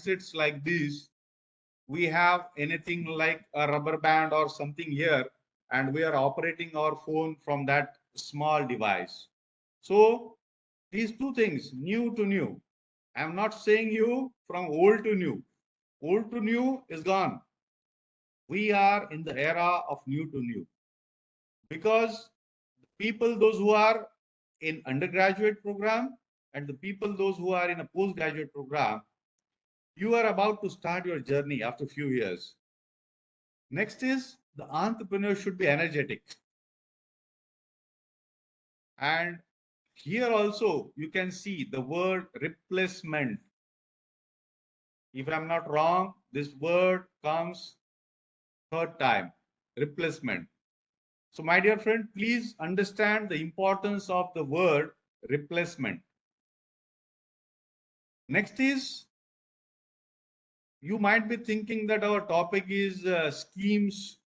sits like this, we have anything like a rubber band or something here, and we are operating our phone from that small device. So these two things, new to new. I'm not saying you from old to new. Old to new is gone. We are in the era of new to new, because people, those who are in undergraduate program and the people, those who are in a postgraduate program, you are about to start your journey after a few years. Next is the entrepreneur should be energetic. And here also you can see the word replacement. If I'm not wrong, this word comes third time, replacement. So my dear friend, please understand the importance of the word replacement. Next is, you might be thinking that our topic is schemes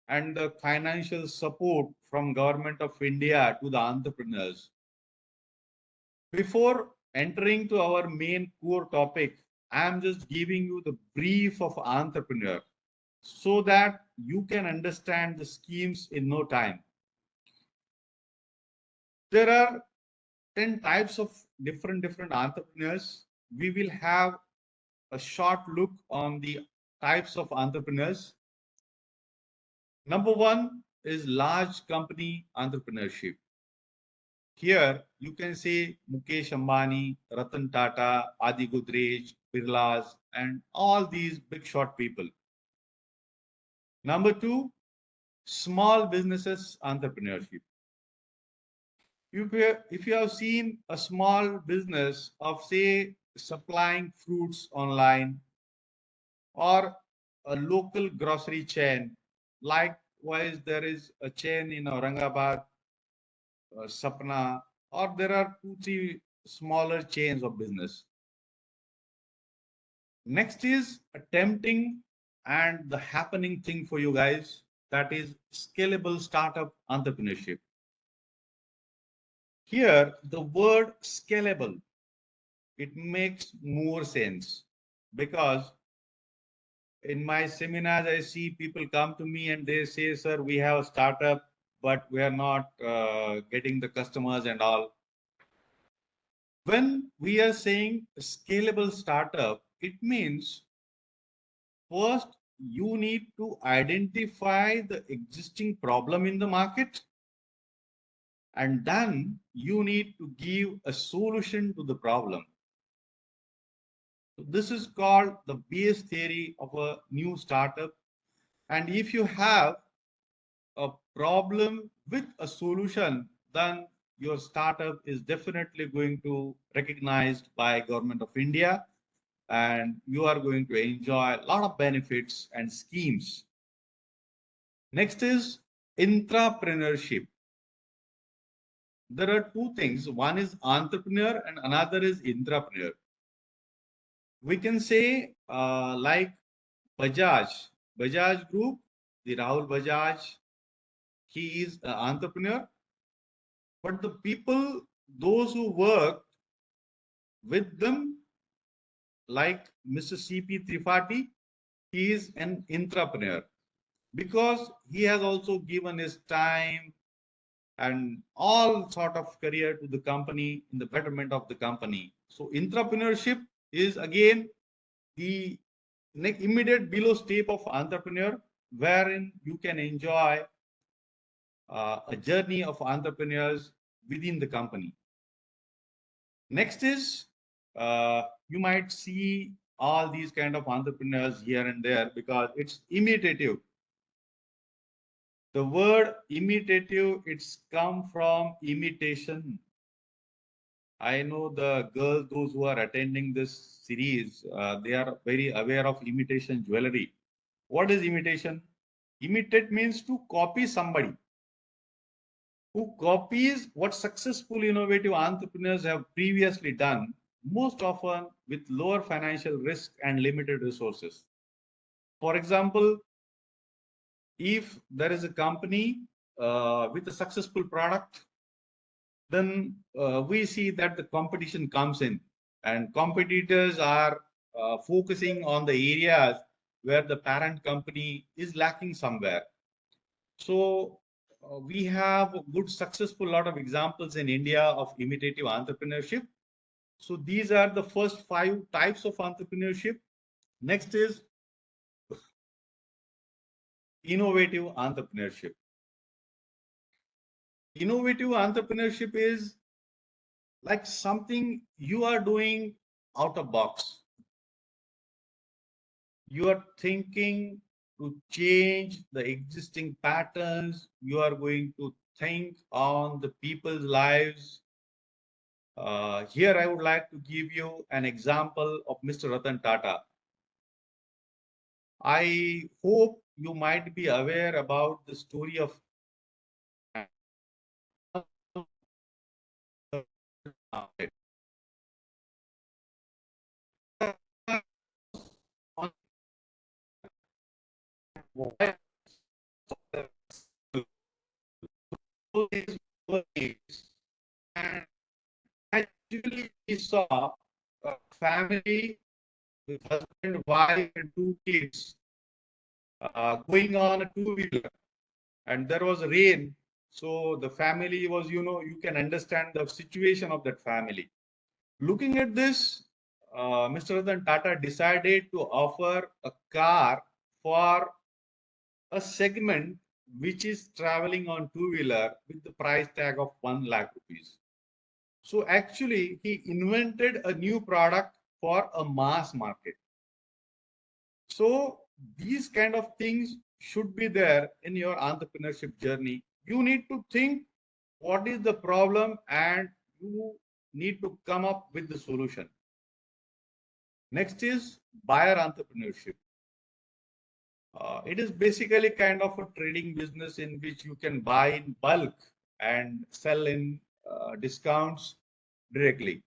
and the financial support from Government of India to the entrepreneurs. Before entering to our main core topic, I am just giving you the brief of entrepreneur so that you can understand the schemes in no time. There are 10 types of different entrepreneurs. We will have a short look on the types of entrepreneurs. Number one is large company entrepreneurship. Here you can say Mukesh Ambani, Ratan Tata, Adi Godrej, Birlas, and all these big shot people. Number two, small businesses entrepreneurship. If you have seen a small business of, say, supplying fruits online, or a local grocery chain, likewise there is a chain in Aurangabad, Sapna, or there are 2, 3 smaller chains of business. Next is attempting and the happening thing for you guys, that is scalable startup entrepreneurship. Here, the word scalable, it makes more sense, because in my seminars, I see people come to me and they say, sir, we have a startup, but we are not getting the customers and all. When we are saying scalable startup, it means first you need to identify the existing problem in the market, and then you need to give a solution to the problem. So this is called the base theory of a new startup. And if you have a problem with a solution, then your startup is definitely going to recognized by Government of India, and you are going to enjoy a lot of benefits and schemes. Next is intrapreneurship. There are two things. One is entrepreneur and another is intrapreneur. We can say like Bajaj Group, the Rahul Bajaj, he is an entrepreneur, but the people, those who work with them, like Mr. C.P. Tripathi, he is an intrapreneur, because he has also given his time and all sort of career to the company in the betterment of the company. So entrepreneurship is again the immediate below step of entrepreneur, wherein you can enjoy a journey of entrepreneurs within the company. Next is you might see all these kind of entrepreneurs here and there, because it's imitative. The word imitative, it's come from imitation. I know the girls, those who are attending this series, they are very aware of imitation jewelry. What is imitation? Imitate means to copy somebody. Who copies what successful innovative entrepreneurs have previously done, most often with lower financial risk and limited resources. For example, if there is a company with a successful product, then we see that the competition comes in, and competitors are focusing on the areas where the parent company is lacking somewhere. So we have a good successful lot of examples in India of imitative entrepreneurship. So these are the first 5 types of entrepreneurship. Next is innovative entrepreneurship. Innovative entrepreneurship is like something you are doing out of box. You are thinking to change the existing patterns. You are going to think on the people's lives. Here I would like to give you an example of Mr. Ratan Tata. I hope you might be aware about the story of and actually we saw a family with husband, wife, and 2 kids going on a two-wheeler, and there was rain. So the family was, you can understand the situation of that family. Looking at this, Mr. Ratan Tata decided to offer a car for a segment which is traveling on two-wheeler with the price tag of 1 lakh rupees. So actually, he invented a new product for a mass market. So these kind of things should be there in your entrepreneurship journey. You need to think what is the problem and you need to come up with the solution. Next is buyer entrepreneurship. It is basically kind of a trading business in which you can buy in bulk and sell in discounts directly.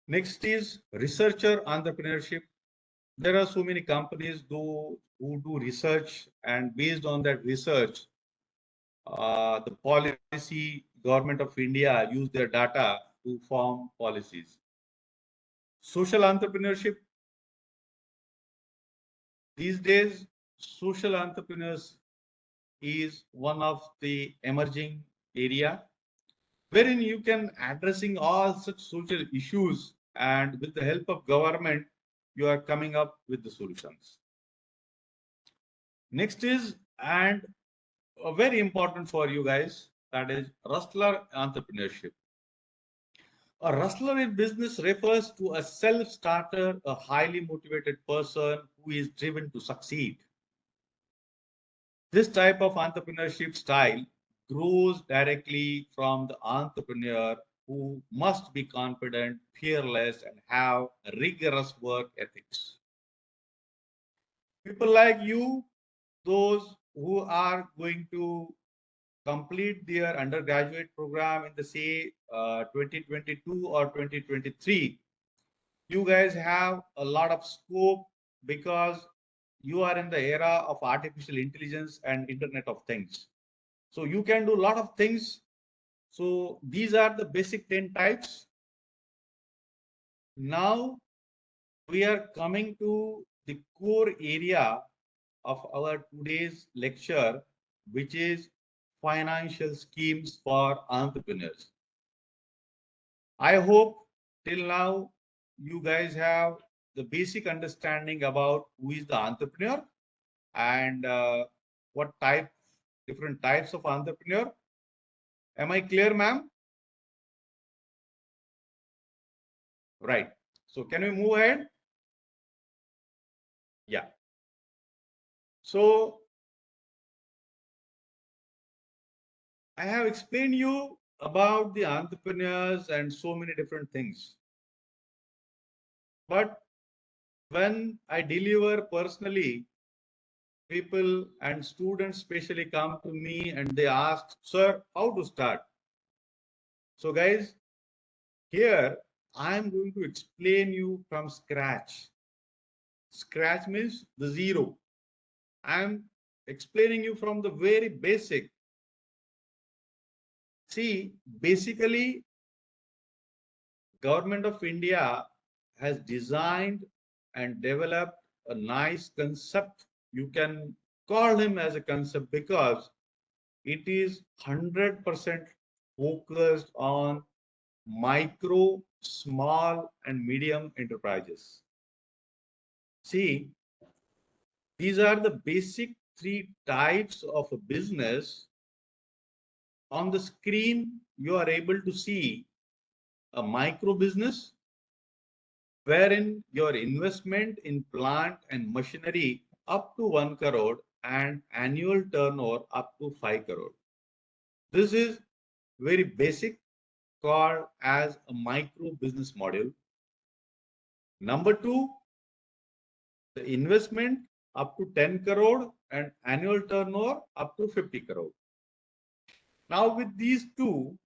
Next is researcher entrepreneurship. There are so many companies who do research, and based on that research, the policy government of India use their data to form policies. Social entrepreneurship. These days, social entrepreneurs is one of the emerging area wherein you can addressing all such social issues, and with the help of government, you are coming up with the solutions. Next is, and very important for you guys, that is rustler entrepreneurship. A rustler in business refers to a self-starter, a highly motivated person who is driven to succeed. This type of entrepreneurship style grows directly from the entrepreneur who must be confident, fearless, and have rigorous work ethics. People like you, those who are going to complete their undergraduate program in the say 2022 or 2023, you guys have a lot of scope because you are in the era of artificial intelligence and Internet of Things. So you can do a lot of things. So these are the basic 10 types. Now we are coming to the core area of our today's lecture, which is financial schemes for entrepreneurs. I hope till now you guys have the basic understanding about who is the entrepreneur and what different types of entrepreneur. Am I clear, ma'am? Right. So can we move ahead? Yeah. So I have explained you about the entrepreneurs and so many different things. But when I deliver personally, people and students especially come to me and they ask, sir, how to start? So guys, here I am going to explain you from scratch. Scratch means the zero. I am explaining you from the very basic. See, basically, Government of India has designed and developed a nice concept. You can call him as a concept because it is 100% focused on micro, small, and medium enterprises. See, these are the basic three types of a business. On the screen, you are able to see a micro business wherein your investment in plant and machinery up to 1 crore and annual turnover up to 5 crore. This is very basic, called as a micro business model. Number two, the investment up to 10 crore and annual turnover up to 50 crore. Now with these two,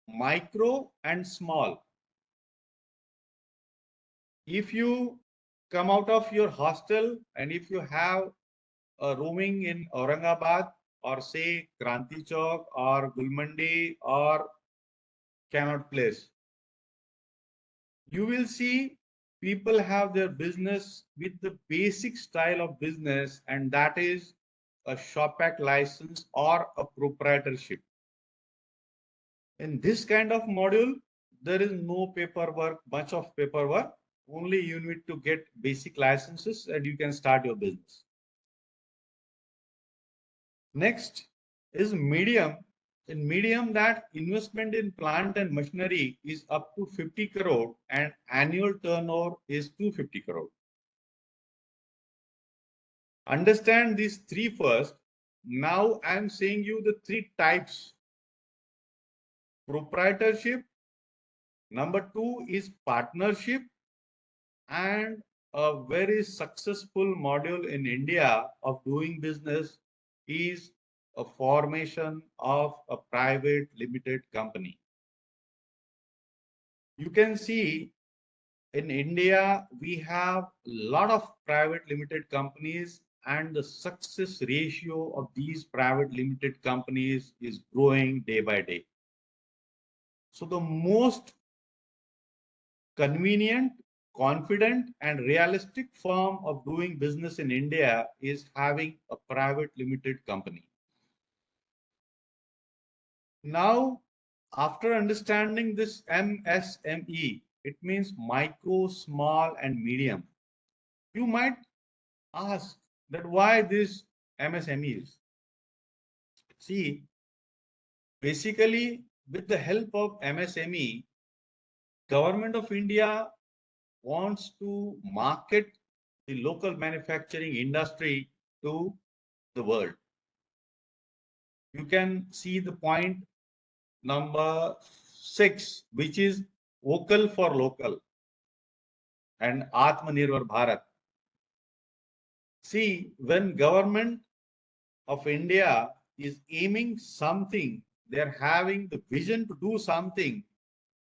micro and small, if you come out of your hostel and if you have a roaming in Aurangabad or say Kranti Chowk or Gulmandi or Connaught Place, you will see people have their business with the basic style of business, and that is a shop act license or a proprietorship. In this kind of module, there is no paperwork, much of paperwork. Only you need to get basic licenses and you can start your business. Next is medium. In medium, that investment in plant and machinery is up to 50 crore and annual turnover is 250 crore. Understand these three first. Now I am saying you the three types. Proprietorship. Number two is partnership. And a very successful module in India of doing business is a formation of a private limited company. You can see in India, we have a lot of private limited companies, and the success ratio of these private limited companies is growing day by day. So the most convenient, confident, and realistic form of doing business in India is having a private limited company. Now, after understanding this MSME, it means micro, small, and medium. You might ask that why this MSMEs? See, basically, with the help of MSME, Government of India wants to market the local manufacturing industry to the world. You can see the point number 6, which is vocal for local and Atmanirbhar Bharat. See, when government of India is aiming something, they're having the vision to do something,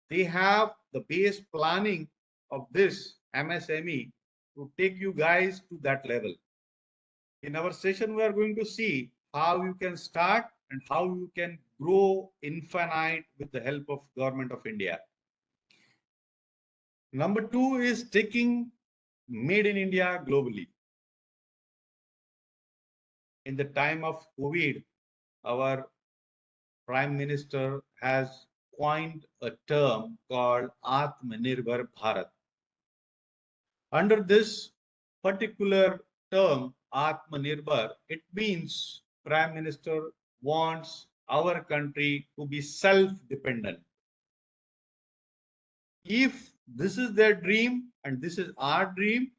they have the base planning of this MSME to take you guys to that level. In our session, we are going to see how you can start and how you can grow infinite with the help of Government of India. Number 2 is taking Made in India globally. In the time of COVID, our Prime Minister has coined a term called Atmanirbhar Bharat. Under this particular term, Atmanirbhar, it means Prime Minister wants our country to be self-dependent. If this is their dream and this is our dream,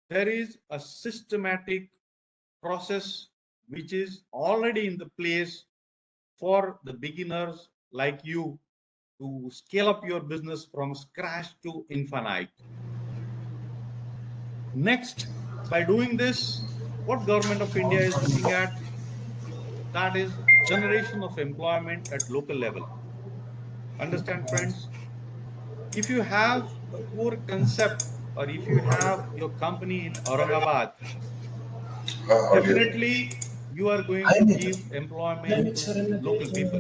there is a systematic process which is already in the place for the beginners like you to scale up your business from scratch to infinite. Next, by doing this, what Government of India is looking at, that is generation of employment at local level. Understand, friends? If you have a core concept or if you have your company in Aurangabad, definitely you are going to give employment to local people.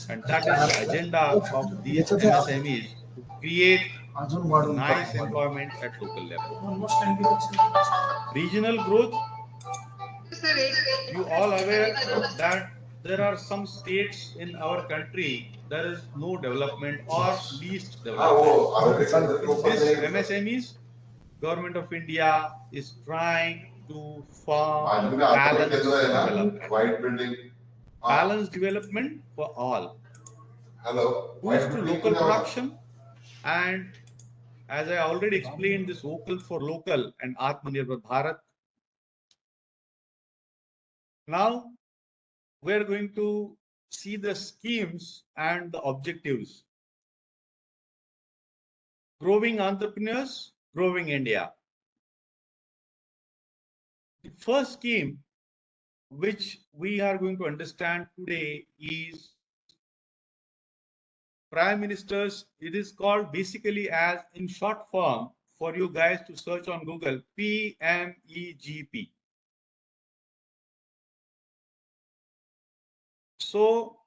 And that is the agenda of these MSMEs, to create nice employment at local level. Regional growth, you all aware that there are some states in our country there is no development or least development. This MSMEs, Government of India is trying to form balanced development. Balanced development for all. Boost to local production, and as I already explained, this vocal for local and Atmanirbhar Bharat. Now we're going to see the schemes and the objectives. Growing entrepreneurs, growing India. The first scheme which we are going to understand today is Prime Minister's, it is called basically as in short form for you guys to search on Google, PMEGP. So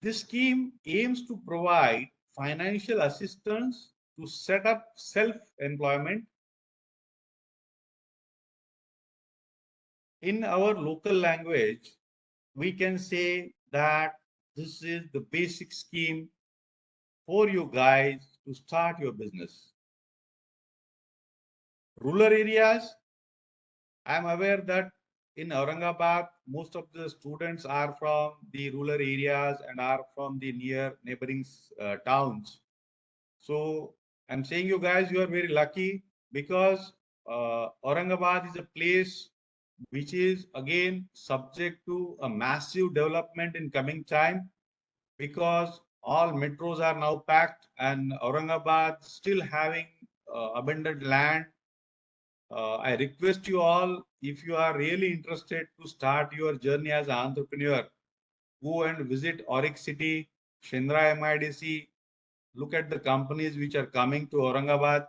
this scheme aims to provide financial assistance to set up self-employment in our local language. We can say that this is the basic scheme for you guys to start your business. Rural areas, I am aware that in Aurangabad, most of the students are from the rural areas and are from the near neighboring towns. So I'm saying you guys, you are very lucky because Aurangabad is a place which is again subject to a massive development in coming time, because all metros are now packed and Aurangabad still having abundant land. I request you all, if you are really interested to start your journey as an entrepreneur, go and visit Auric City, Shendra MIDC, look at the companies which are coming to Aurangabad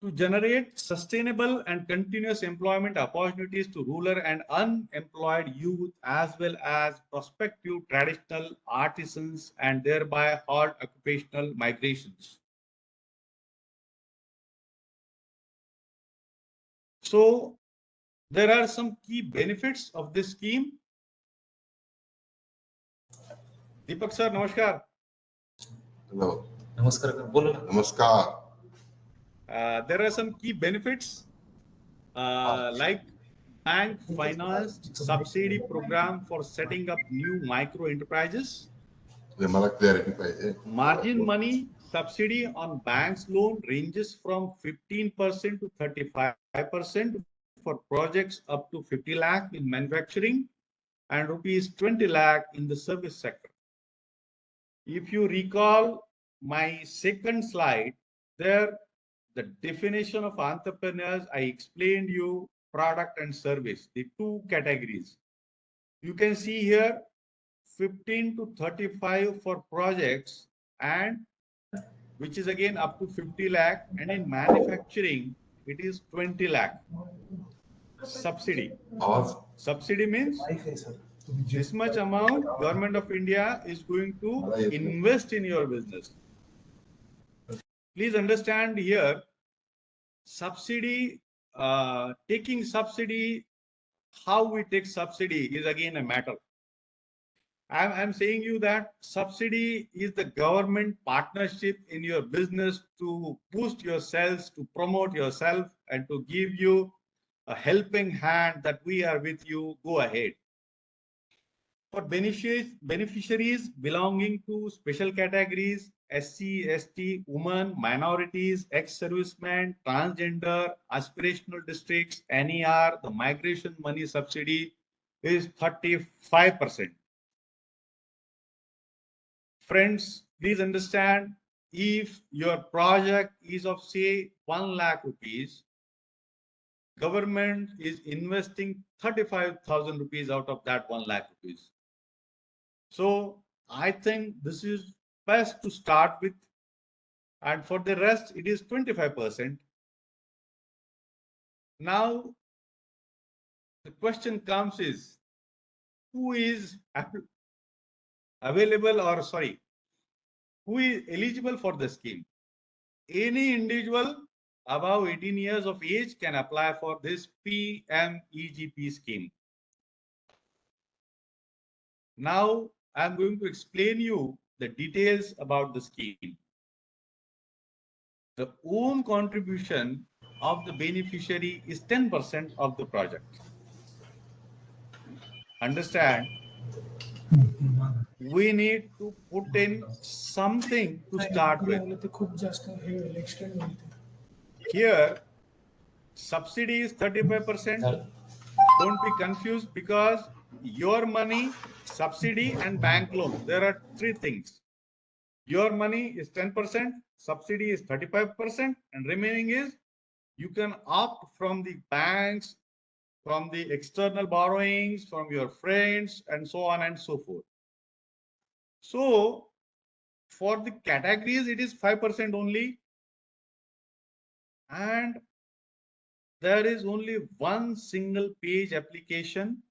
to generate sustainable and continuous employment opportunities to rural and unemployed youth, as well as prospective traditional artisans, and thereby halt occupational migrations. So there are some key benefits of this scheme. Deepak sir, namaskar. Hello. Namaskar. Namaskar. There are some key benefits like bank financed subsidy program for setting up new micro enterprises. Margin money subsidy on banks loan ranges from 15% to 35% for projects up to 50 lakh in manufacturing and rupees 20 lakh in the service sector. If you recall my second slide, there the definition of entrepreneurs, I explained you product and service, the two categories. You can see here 15 to 35 for projects, and which is again up to 50 lakh, and in manufacturing it is 20 lakh. Subsidy. Subsidy means this much amount Government of India is going to invest in your business. Please understand here, subsidy, taking subsidy, how we take subsidy is again a matter. I'm saying you that subsidy is the government partnership in your business to boost yourselves, to promote yourself, and to give you a helping hand that we are with you, go ahead. For beneficiaries belonging to special categories, SC, ST, women, minorities, ex-servicemen, transgender, aspirational districts, NER, the migration money subsidy is 35%. Friends, please understand, if your project is of say 1 lakh rupees, government is investing 35,000 rupees out of that 1 lakh rupees. So I think this is best to start with, and for the rest it is 25%. Now the question comes is, who is available, or sorry, who is eligible for the scheme? Any individual above 18 years of age can apply for this PMEGP scheme. Now, I'm going to explain you the details about the scheme. The own contribution of the beneficiary is 10% of the project. Understand? We need to put in something to start with. Here, subsidy is 35%. Don't be confused because your money, subsidy and bank loan, there are three things. Your money is 10%, subsidy is 35%, and remaining is you can opt from the banks, from the external borrowings, from your friends, and so on and so forth. So for the categories, it is 5% only. And there is only one single page application,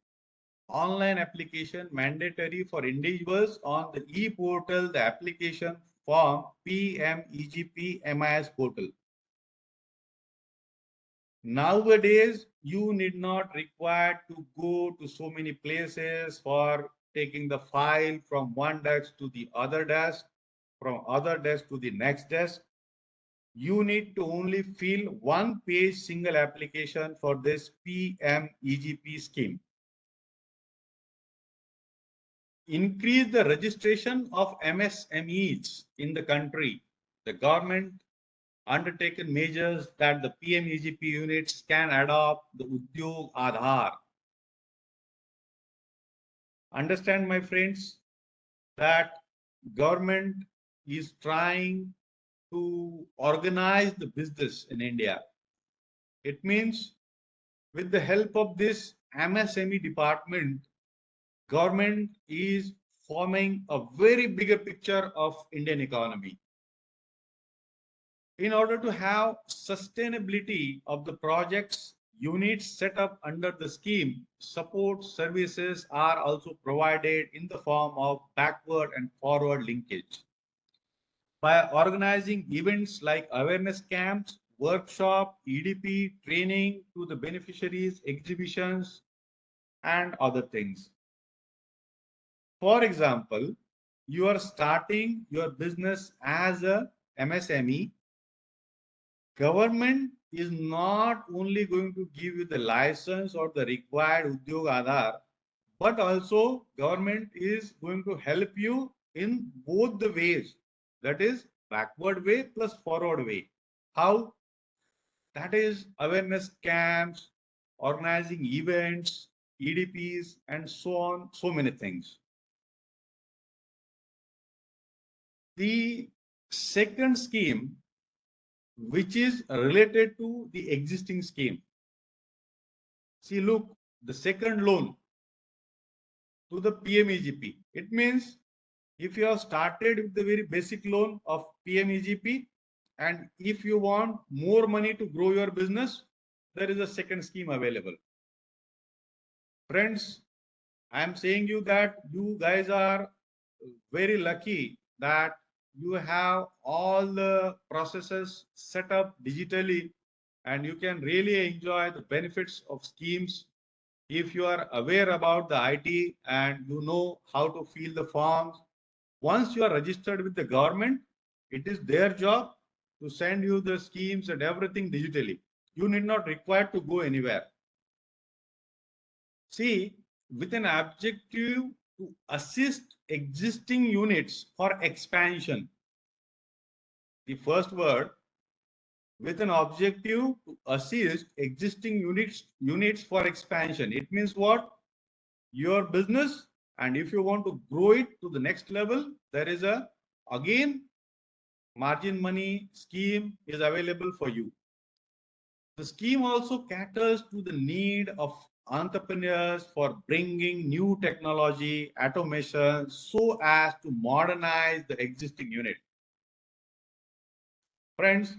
online application mandatory for individuals on the e-portal, the application form PMEGP MIS portal. Nowadays, you need not require to go to so many places for taking the file from one desk to the other desk, from other desk to the next desk. You need to only fill one page single application for this PMEGP scheme. Increase the registration of MSMEs in the country. The government undertaken measures that the PMEGP units can adopt the Udyog Aadhaar. Understand, my friends, that government is trying to organize the business in India. It means with the help of this MSME department, government is forming a very bigger picture of Indian economy. In order to have sustainability of the projects, units set up under the scheme, support services are also provided in the form of backward and forward linkage. By organizing events like awareness camps, workshop, EDP, training to the beneficiaries, exhibitions, and other things. For example, you are starting your business as a MSME. Government is not only going to give you the license or the required Udyog Aadhaar, but also government is going to help you in both the ways. That is backward way plus forward way. How? That is awareness camps, organizing events, EDPs, and so on, so many things. The second scheme, which is related to the existing scheme. See, look, the second loan to the PMEGP. It means if you have started with the very basic loan of PMEGP, and if you want more money to grow your business, there is a second scheme available. Friends, I am saying you that you guys are very lucky that you have all the processes set up digitally and you can really enjoy the benefits of schemes if you are aware about the IT and you know how to fill the forms. Once you are registered with the government, it is their job to send you the schemes and everything digitally. You need not require to go anywhere. See, with an objective to assist existing units for expansion. The first word, with an objective to assist existing units for expansion. It means what? Your business, and if you want to grow it to the next level, there is a, again, margin money scheme is available for you. The scheme also caters to the need of entrepreneurs for bringing new technology, automation, so as to modernize the existing unit. Friends,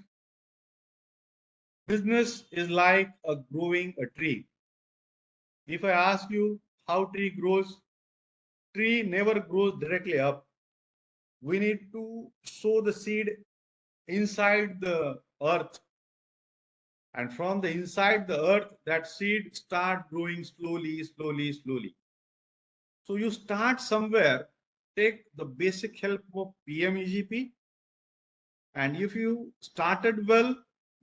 business is like a growing a tree. If I ask you how tree grows, tree never grows directly up. we need to sow the seed inside the earth. And from the inside the earth, that seed start growing slowly, slowly, slowly. So you start somewhere, take the basic help of PMEGP, and if you started well,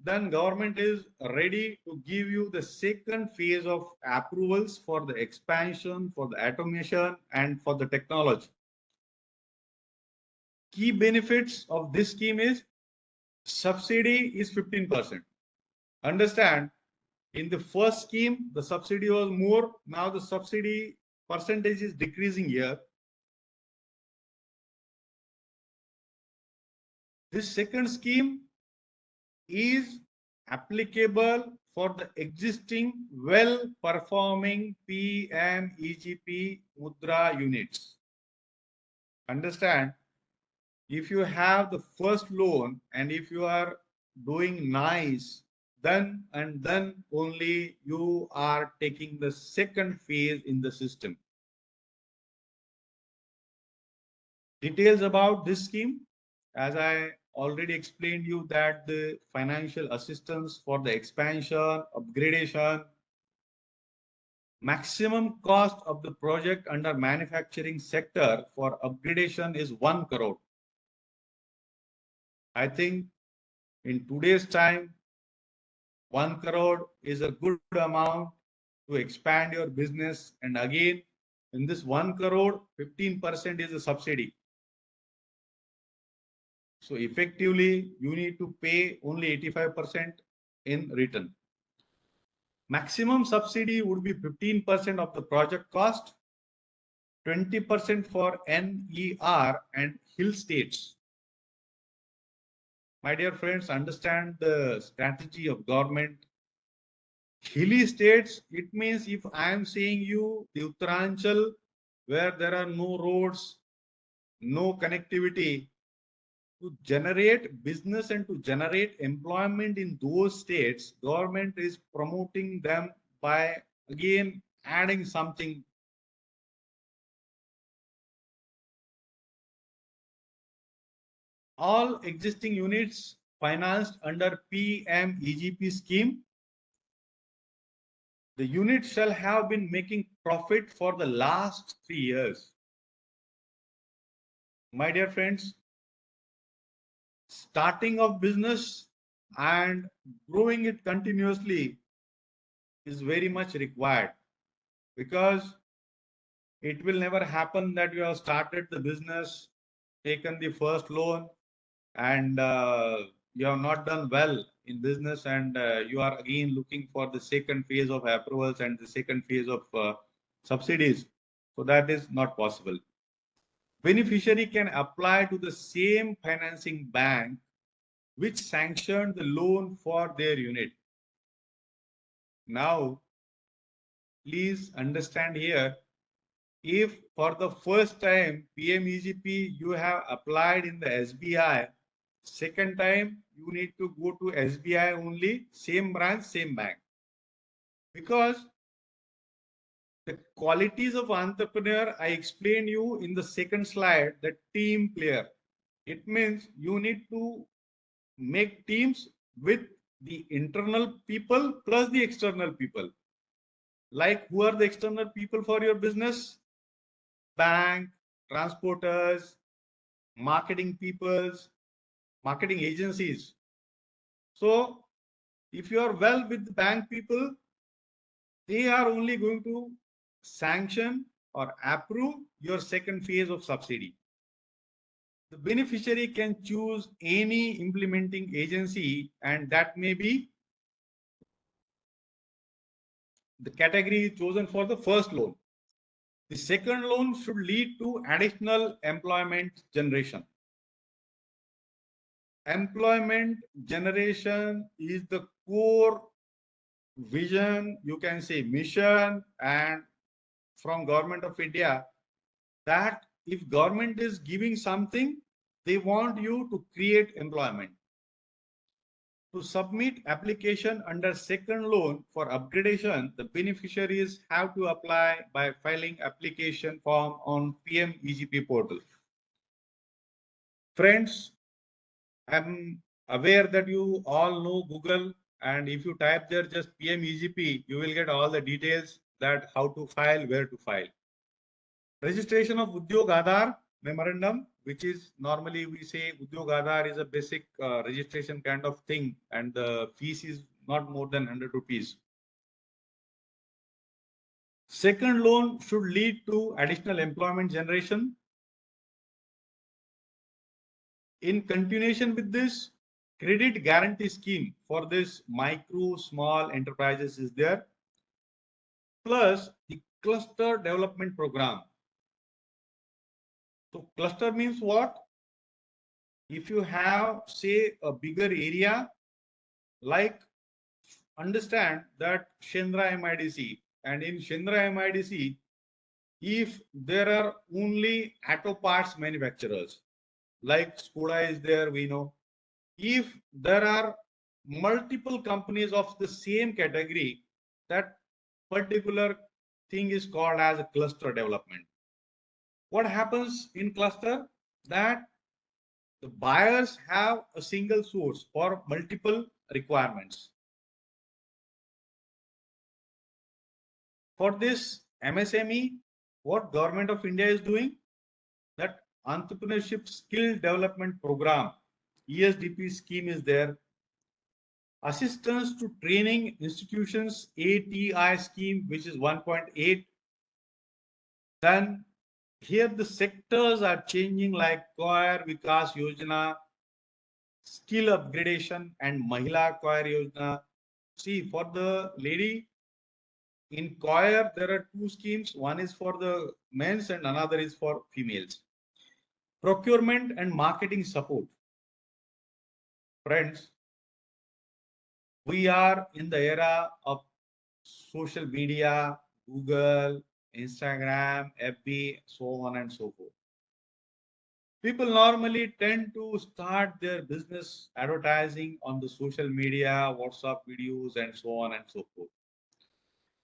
then government is ready to give you the second phase of approvals for the expansion, for the automation, and for the technology. Key benefits of this scheme is subsidy is 15%. Understand, in the first scheme, the subsidy was more. Now the subsidy percentage is decreasing here. This second scheme is applicable for the existing well-performing PMEGP Mudra units. Understand, if you have the first loan and if you are doing nice, then and then only you are taking the second phase in the system. Details about this scheme, as I already explained you that the financial assistance for the expansion, upgradation, maximum cost of the project under manufacturing sector for upgradation is 1 crore. I think in today's time, 1 crore is a good amount to expand your business. And again, in this 1 crore, 15% is a subsidy. So effectively, you need to pay only 85% in return. Maximum subsidy would be 15% of the project cost, 20% for NER and hill states. My dear friends, understand the strategy of government. Hilly states, it means if I am saying you the Uttaranchal, where there are no roads, no connectivity, to generate business and to generate employment in those states, government is promoting them by again adding something. All existing units financed under PMEGP scheme, the unit shall have been making profit for the last 3 years. My dear friends, starting of business and growing it continuously is very much required, because it will never happen that you have started the business, taken the first loan, and you have not done well in business, and you are again looking for the second phase of approvals and the second phase of subsidies. So that is not possible. Beneficiary can apply to the same financing bank which sanctioned the loan for their unit. Now, please understand here, if for the first time PMEGP you have applied in the SBI, second time you need to go to SBI only, same branch, same bank. Because the qualities of entrepreneur, I explained you in the second slide, the team player. It means you need to make teams with the internal people plus the external people. Like, who are the external people for your business? Bank, transporters, marketing peoples, marketing agencies. So if you are well with the bank people, they are only going to sanction or approve your second phase of subsidy. The beneficiary can choose any implementing agency, and that may be the category chosen for the first loan. The second loan should lead to additional employment generation. Employment generation is the core vision, you can say mission, and from Government of India, that if government is giving something, they want you to create employment. To submit application under second loan for upgradation, the beneficiaries have to apply by filing application form on PMEGP portal. Friends, I'm aware that you all know Google, and if you type there just PMEGP, you will get all the details that how to file, where to file. Registration of Udyog Aadhaar memorandum, which is normally we say Udyog Aadhaar is a basic registration kind of thing, and the fees is not more than 100 rupees. Second loan should lead to additional employment generation. In continuation with this, credit guarantee scheme for this micro small enterprises is there, plus the cluster development program. So cluster means what? If you have, say, a bigger area, like understand that Shendra MIDC, and in Shendra MIDC, if there are only auto parts manufacturers, like Skoda is there, we know. If there are multiple companies of the same category, that particular thing is called as a cluster development. What happens in cluster? That the buyers have a single source for multiple requirements. For this MSME, what Government of India is doing, that Entrepreneurship Skill Development Program, ESDP scheme is there. Assistance to Training Institutions, ATI scheme, which is 1.8. Then here the sectors are changing, like Coir Vikas Yojana, skill upgradation, and Mahila Coir Yojana. See, for the lady in Coir, there are two schemes. One is for the men's and another is for females. Procurement and marketing support. Friends, we are in the era of social media, Google, Instagram, FB, so on and so forth. People normally tend to start their business advertising on the social media, WhatsApp videos, and so on and so forth.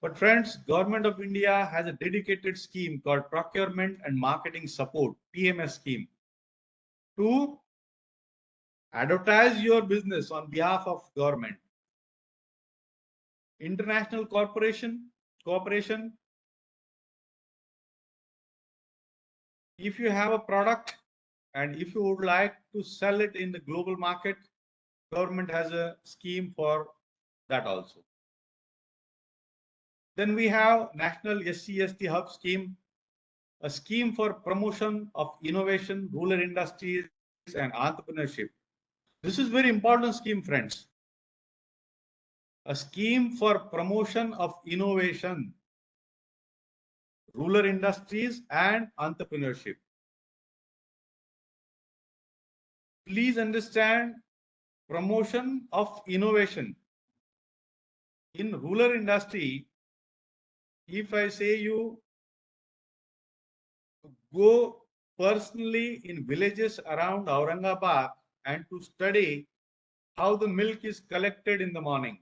But friends, Government of India has a dedicated scheme called Procurement and Marketing Support, PMS scheme, to advertise your business on behalf of government. International cooperation. If you have a product and if you would like to sell it in the global market, government has a scheme for that also. Then we have National SC/ST Hub scheme, a scheme for promotion of innovation, rural industries, and entrepreneurship. This is very important scheme, friends. A scheme for promotion of innovation, rural industries, and entrepreneurship. Please understand, promotion of innovation in rural industry. If I say you go personally in villages around Aurangabad and to study how the milk is collected in the morning,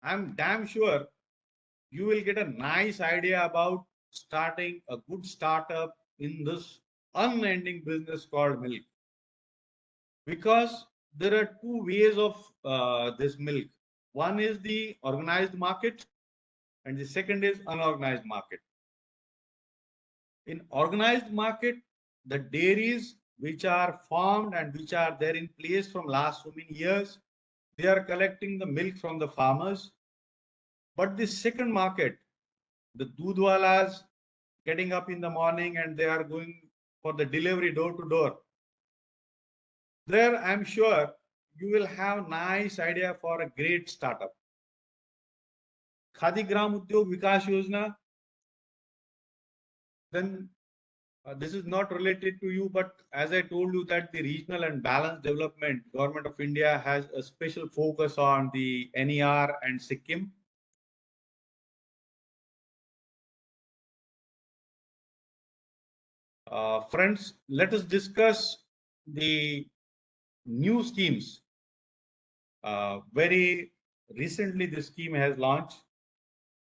I'm damn sure you will get a nice idea about starting a good startup in this unending business called milk. Because there are two ways of this milk. One is the organized market and the second is unorganized market. In organized market, the dairies which are formed and which are there in place from last so many years, they are collecting the milk from the farmers. But the second market, the doodhwalas getting up in the morning and they are going for the delivery door to door. There, I'm sure you will have nice idea for a great startup. Khadi Gram Udyog Vikas Yojana. Then this is not related to you, but as I told you that the regional and balanced development, Government of India has a special focus on the NER and Sikkim. Friends, let us discuss the new schemes. Very recently, this scheme has launched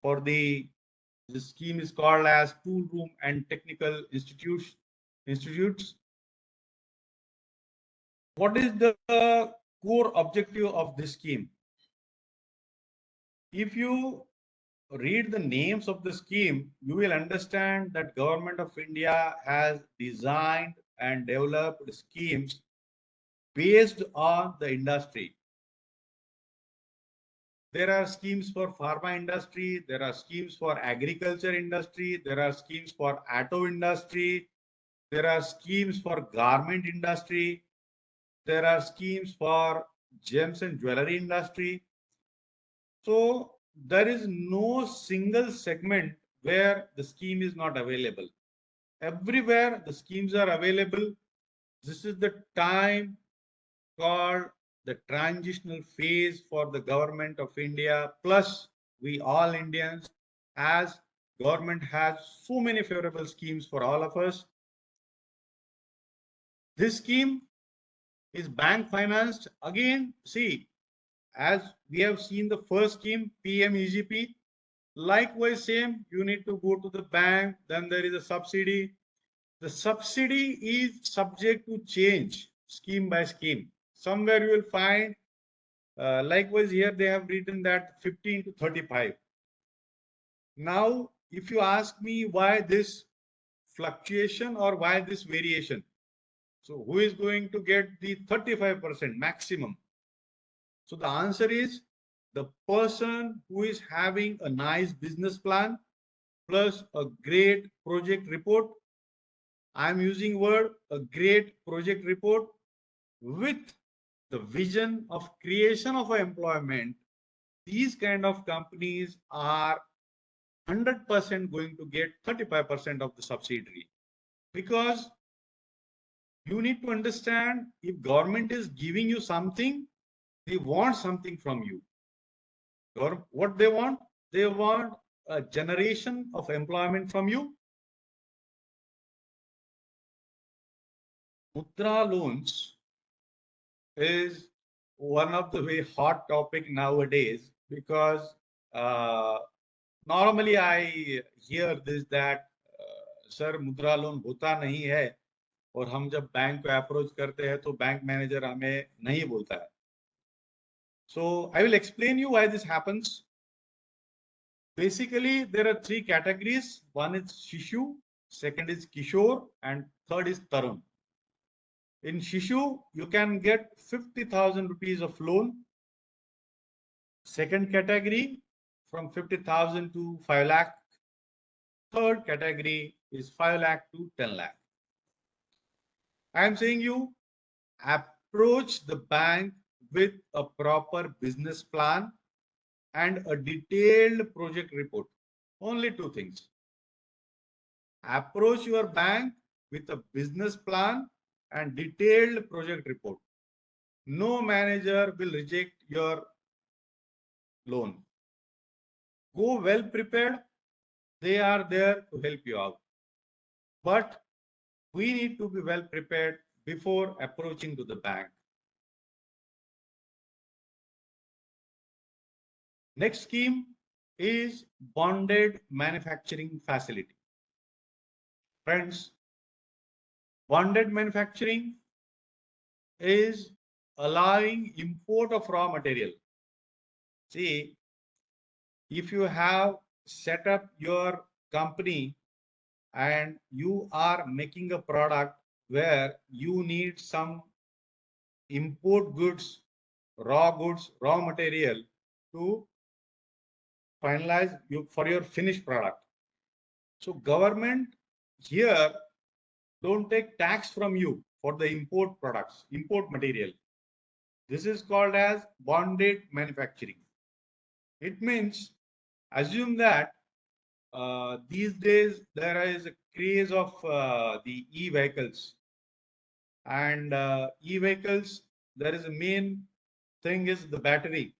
for this scheme is called as Tool Room and Technical Institutes. What is the core objective of this scheme? If you read the names of the scheme, you will understand that Government of India has designed and developed schemes based on the industry. There are schemes for pharma industry, there are schemes for agriculture industry, there are schemes for auto industry, there are schemes for garment industry, there are schemes for gems and jewelry industry. So there is no single segment where the scheme is not available. Everywhere the schemes are available. This is the time called the transitional phase for the government of India, plus we all Indians, as government has so many favorable schemes for all of us. This scheme is bank financed. Again, see, as we have seen the first scheme, PMEGP, likewise same, you need to go to the bank, then there is a subsidy. The subsidy is subject to change scheme by scheme. Somewhere you will find, likewise here they have written that 15 to 35. Now, if you ask me why this fluctuation or why this variation, so who is going to get the 35% maximum? So the answer is the person who is having a nice business plan plus a great project report. I'm using word a great project report with the vision of creation of employment. These kind of companies are 100% going to get 35% of the subsidy, because you need to understand, if government is giving you something, they want something from you. Or what they want? They want a generation of employment from you. Mudra loans is one of the very hot topic nowadays, because normally I hear this that sir मुद्रा loan होता नहीं है, और हम जब bank को approach करते हैं तो बैंक मैनेजर हमें नहीं बोलता है. So I will explain you why this happens. Basically, there are three categories. One is Shishu, second is Kishore, and third is Tarun. In Shishu, you can get 50,000 rupees of loan. Second category, from 50,000 to 5 lakh. Third category is 5 lakh to 10 lakh. I am saying you approach the bank with a proper business plan and a detailed project report. Only two things. Approach your bank with a business plan and detailed project report. No manager will reject your loan. Go well prepared. They are there to help you out. But we need to be well prepared before approaching to the bank. Next scheme is bonded manufacturing facility. Friends, bonded manufacturing is allowing import of raw material. See, if you have set up your company and you are making a product where you need some import goods, raw material to finalize for your finished product. So government here don't take tax from you for the import products, import material. This is called as bonded manufacturing. It means, assume that these days there is a craze of the e-vehicles, and e-vehicles, there is a main thing is the battery,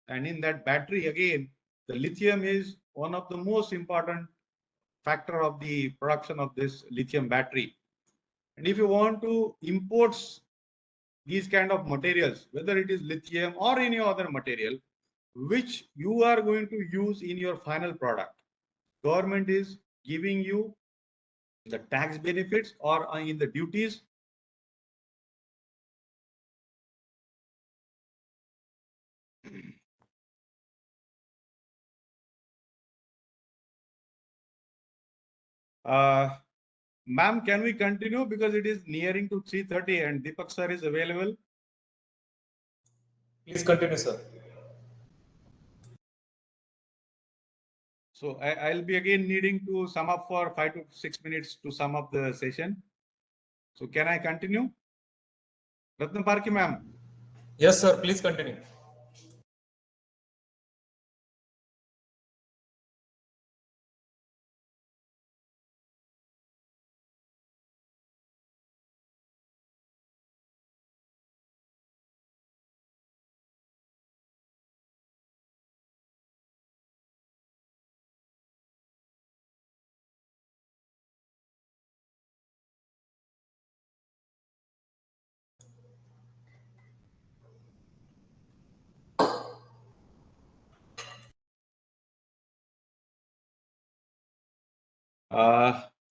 and in that battery again the lithium is one of the most important factor of the production of this lithium battery. And if you want to import these kind of materials, whether it is lithium or any other material which you are going to use in your final product, government is giving you the tax benefits or in the duties Ma'am, can we continue because it is nearing to 3:30 and Deepak sir is available? Please continue, sir. So I'll be again needing to sum up for 5 to 6 minutes to sum up the session. So can I continue? Ratnaparki ma'am. Yes, sir. Please continue.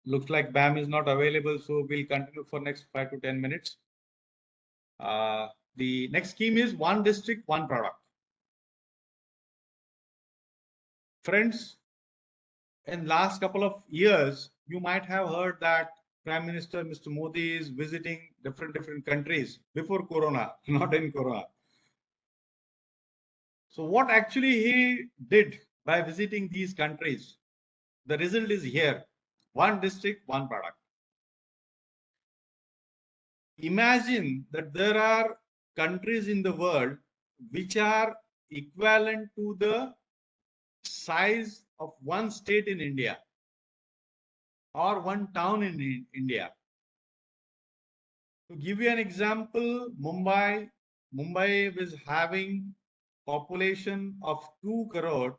Looks like BAM is not available, so we'll continue for next 5 to 10 minutes. The next scheme is one district, one product. Friends, in last couple of years, you might have heard that Prime Minister Mr. Modi is visiting different countries before Corona, not in Corona. So what actually he did by visiting these countries? The result is here. One district, one product. Imagine that there are countries in the world which are equivalent to the size of one state in India or one town in India. To give you an example, Mumbai is having population of 2 crore.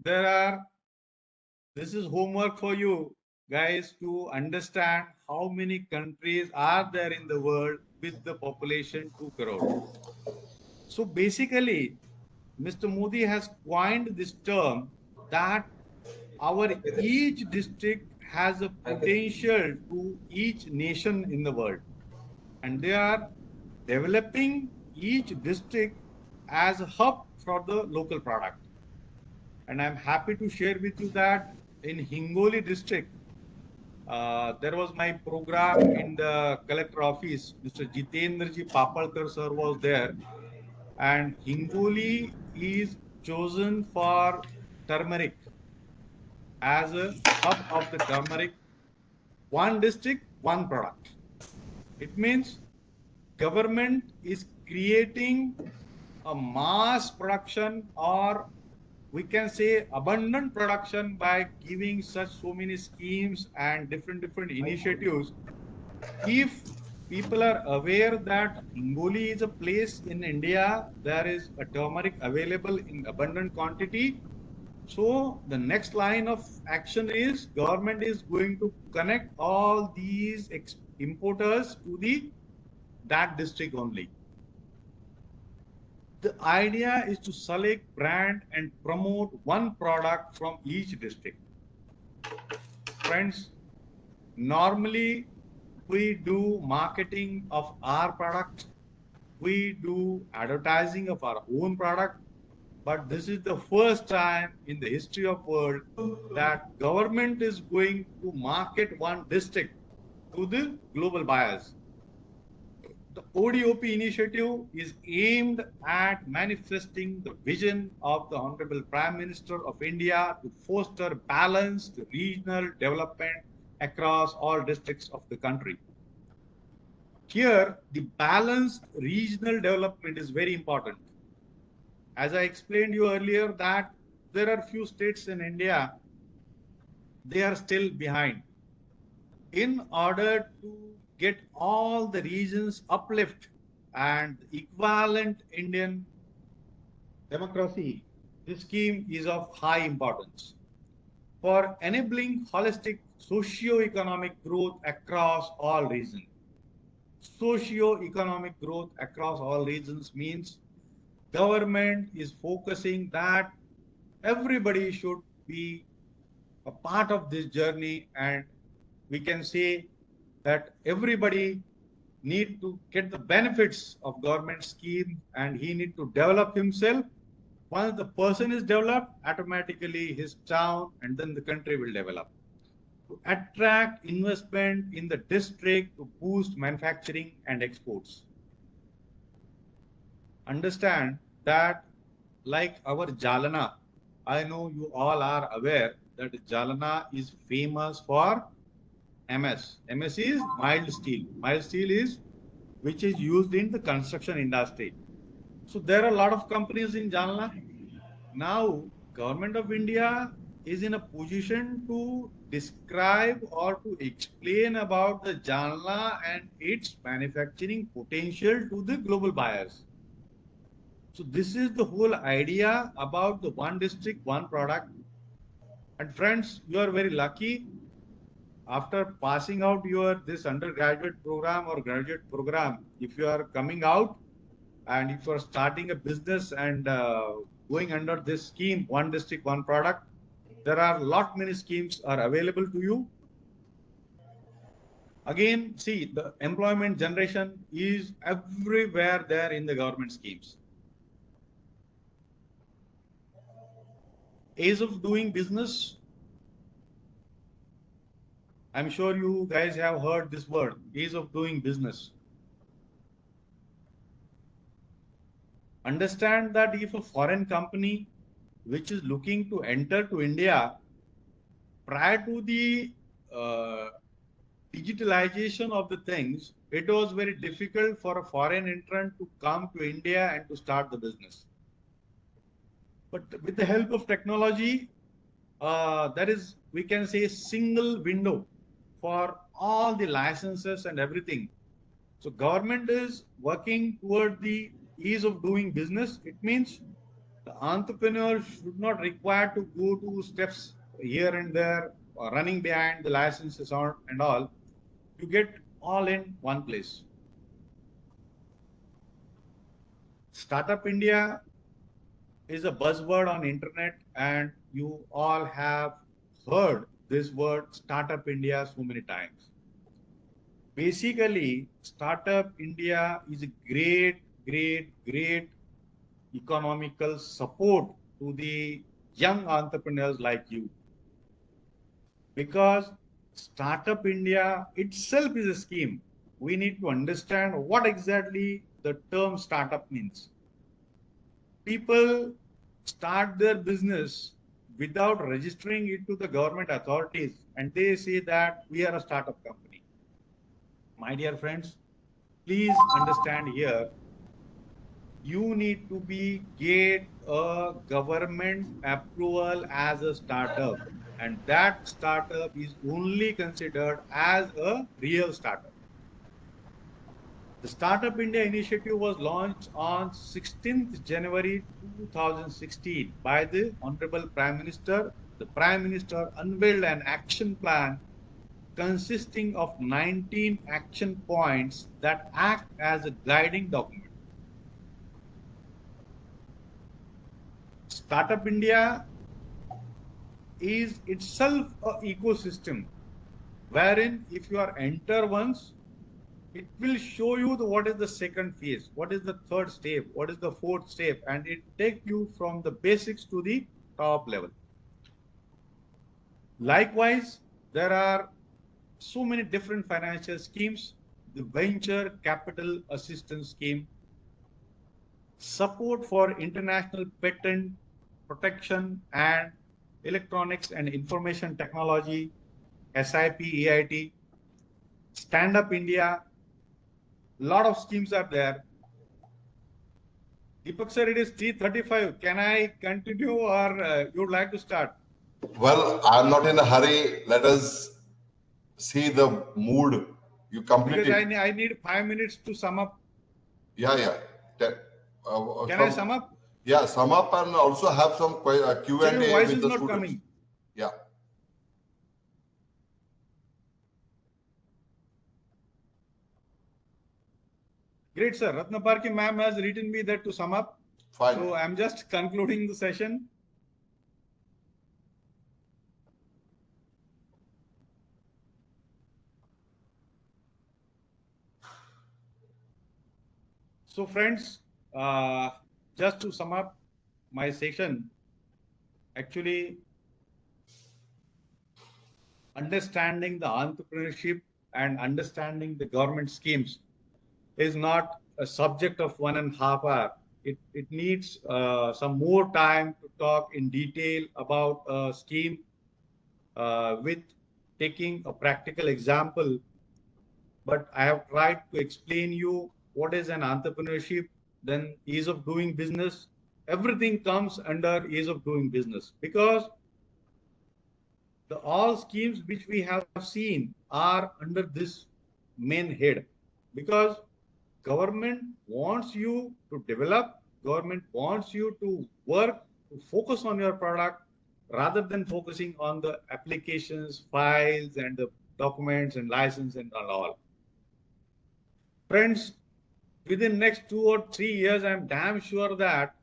This is homework for you guys to understand how many countries are there in the world with the population 2 crore. So basically, Mr. Modi has coined this term that our each district has a potential to each nation in the world. And they are developing each district as a hub for the local product. And I'm happy to share with you that in Hingoli district, there was my program in the collector office. Mr. Jitendraji Papalkar sir was there. And Hingoli is chosen for turmeric as a hub of the turmeric. One district, one product. It means government is creating a mass production, or we can say abundant production, by giving so many schemes and different initiatives. If people are aware that Hingoli is a place in India, there is a turmeric available in abundant quantity. So the next line of action is government is going to connect all these importers to that district only. The idea is to select, brand, and promote one product from each district. Friends, normally we do marketing of our product, we do advertising of our own product, but this is the first time in the history of world that government is going to market one district to the global buyers. The ODOP initiative is aimed at manifesting the vision of the Honorable Prime Minister of India to foster balanced regional development across all districts of the country. Here, the balanced regional development is very important. As I explained you earlier that there are few states in India, they are still behind. In order to get all the regions uplift and equivalent Indian democracy, this scheme is of high importance for enabling holistic socio-economic growth across all regions. Socio-economic growth across all regions means government is focusing that everybody should be a part of this journey, and we can say that everybody need to get the benefits of government scheme, and he need to develop himself. Once the person is developed, automatically his town and then the country will develop. to attract investment in the district to boost manufacturing and exports. Understand that, like our Jalana, I know you all are aware that Jalana is famous for MS. MS is mild steel. Mild steel is which is used in the construction industry. So there are a lot of companies in Jalna. Now, Government of India is in a position to describe or to explain about the Jalna and its manufacturing potential to the global buyers. So this is the whole idea about the one district, one product. And friends, you are very lucky. After passing out your this undergraduate program or graduate program, if you are coming out and if you are starting a business and going under this scheme, one district, one product, there are lot many schemes are available to you. Again, see, the employment generation is everywhere there in the government schemes. Ease of doing business. I'm sure you guys have heard this word, ease of doing business. Understand that if a foreign company which is looking to enter to India, prior to the uh, digitalization of the things, it was very difficult for a foreign entrant to come to India and to start the business. But with the help of technology, that is, we can say, single window for all the licenses and everything. So government is working toward the ease of doing business. It means the entrepreneur should not require to go to steps here and there, or running behind the licenses and all. You get all in one place. Startup India is a buzzword on internet, and you all have heard this word Startup India so many times. Basically, Startup India is a great economical support to the young entrepreneurs like you. Because Startup India itself is a scheme. We need to understand what exactly the term startup means. People start their business without registering it to the government authorities, and they say that we are a startup company. My dear friends, please understand here, you need to get a government approval as a startup, and that startup is only considered as a real startup. The Startup India initiative was launched on 16th January 2016 by the Honorable Prime Minister. The Prime Minister unveiled an action plan consisting of 19 action points that act as a guiding document. Startup India is itself an ecosystem wherein if you are enter once, it will show you what is the second phase, what is the third step, what is the fourth step, and it take you from the basics to the top level. Likewise, there are so many different financial schemes, the venture capital assistance scheme, support for international patent protection and electronics and information technology, SIP, EIT, Stand Up India, lot of schemes are there. Deepak sir, it is 3:35. Can I continue or you would like to start? Well, I'm not in a hurry. Let us see the mood. You complete Because it. I need 5 minutes to sum up. Yeah. Can I sum up? Yeah, sum up and also have some Sir, your Q&A voice with is the not students. coming. Yeah. Great, sir. Ratnaparki ma'am has written me that to sum up. Fine. So I'm just concluding the session. So friends, just to sum up my session, actually, understanding the entrepreneurship and understanding the government schemes is not a subject of 1.5 hours. It needs some more time to talk in detail about a scheme with taking a practical example. But I have tried to explain you what is an entrepreneurship, then ease of doing business. Everything comes under ease of doing business because all schemes which we have seen are under this main head, because government wants you to develop, government wants you to work, to focus on your product rather than focusing on the applications, files, and the documents and license and all. Friends, within next 2 or 3 years, I'm damn sure that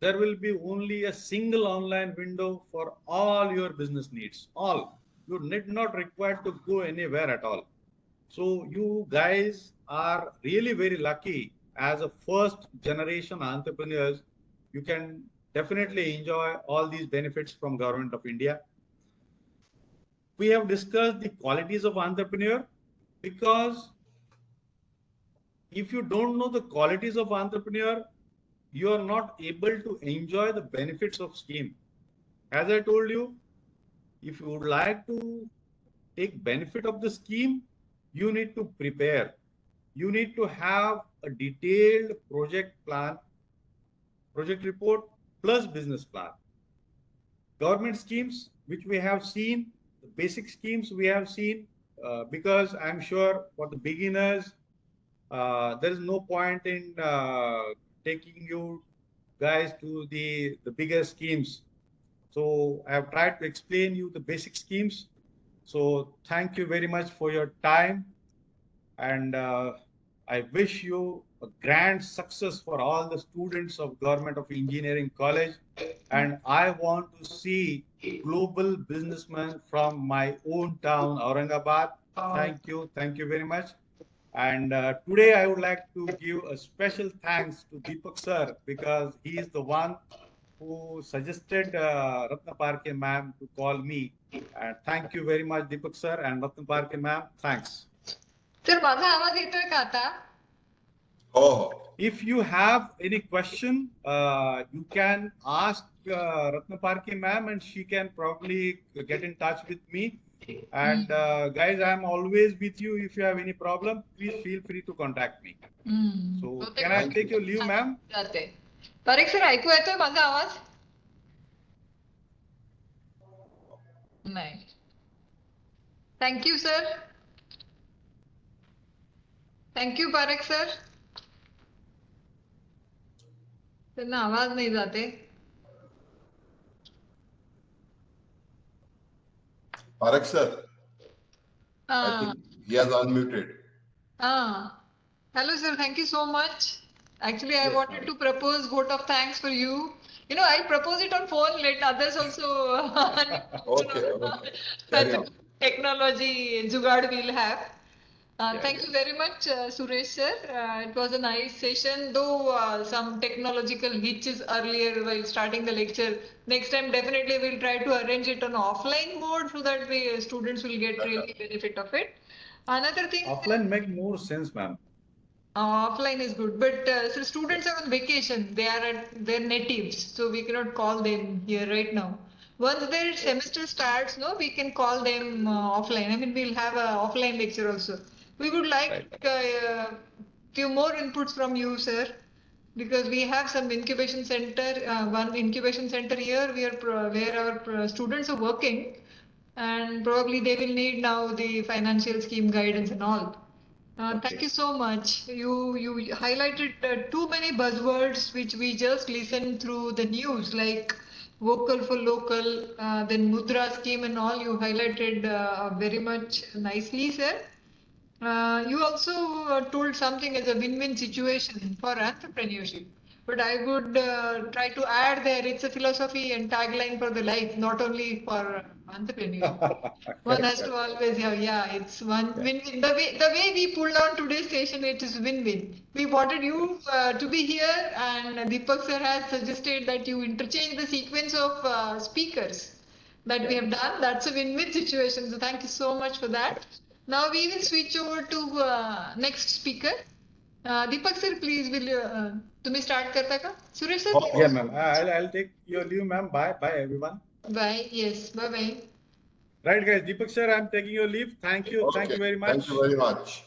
there will be only a single online window for all your business needs. All. You need not required to go anywhere at all. So you guys are really very lucky as a first generation entrepreneurs. You can definitely enjoy all these benefits from Government of India. We have discussed the qualities of entrepreneur, because if you don't know the qualities of entrepreneur, you are not able to enjoy the benefits of scheme. As I told you, if you would like to take benefit of the scheme, you need to prepare. You need to have a detailed project plan, project report, plus business plan. Government schemes, which we have seen, the basic schemes we have seen, because I'm sure for the beginners, there is no point in taking you guys to the bigger schemes. So I have tried to explain you the basic schemes. So thank you very much for your time. And I wish you a grand success for all the students of Government of Engineering College. And I want to see global businessmen from my own town, Aurangabad. Thank you. Thank you very much. And today I would like to give a special thanks to Deepak sir, because he is the one who suggested Ratna Parke ma'am to call me. And thank you very much, Deepak sir and Ratna Parke ma'am. Thanks. Sir माझा आवाज येतोय का आता? Oh, If you have any question, you can ask Ratna Parke ma'am, and she can probably get in touch with me. And guys, I'm always with you. If you have any problem, please feel free to contact me. So can I take your leave, ma'am? जाते. Parekh sir ऐकू येतोय माझा आवाज? नाही. Thank you sir. Thank you Parekh sir. त्यांना आवाज नाही जाते. Parekh sir, I think he has unmuted. Hello sir, thank you so much. Actually, I Yes, wanted ma'am. to propose vote of thanks for you. You know, I'll propose it on phone, let others also Okay, carry on. technology jugaad we'll have. Yeah, Thank you very much, Suresh sir. It was a nice session, though some technological hitches earlier while starting the lecture. Next time, definitely we'll try to arrange it on offline mode so that we students will get really benefit of it. Another thing. Offline make more sense, ma'am. Offline is good, but so students are on vacation. They are at their natives, so we cannot call them here right now. Once their semester starts, no, we can call them offline. I mean, we'll have a offline lecture also. We would like few more inputs from you, sir, because we have some incubation center, one incubation center here where our students are working, and probably they will need now the financial scheme guidance and all. Thank you so much. You highlighted too many buzzwords which we just listened through the news, like vocal for local, then mudra scheme and all. You highlighted very much nicely, sir. You also told something as a win-win situation for entrepreneurship. But I would try to add there, it's a philosophy and tagline for the life, not only for entrepreneurship. One has to always have, it's one win-win. The way we pulled on today's session, it is win-win. We wanted you to be here, and Deepak sir has suggested that you interchange the sequence of speakers. that we have done. That's a win-win situation. So thank you so much for that. Now we will switch over to next speaker. Deepak sir, please will you तुम्ही start करता का? Suresh sir? Yeah, ma'am. I'll take your leave, ma'am. Bye, everyone. Bye. Yes. Bye bye. Right, guys. Deepak sir, I'm taking your leave. Thank you. Thank Okay. you very much. Thank you very much.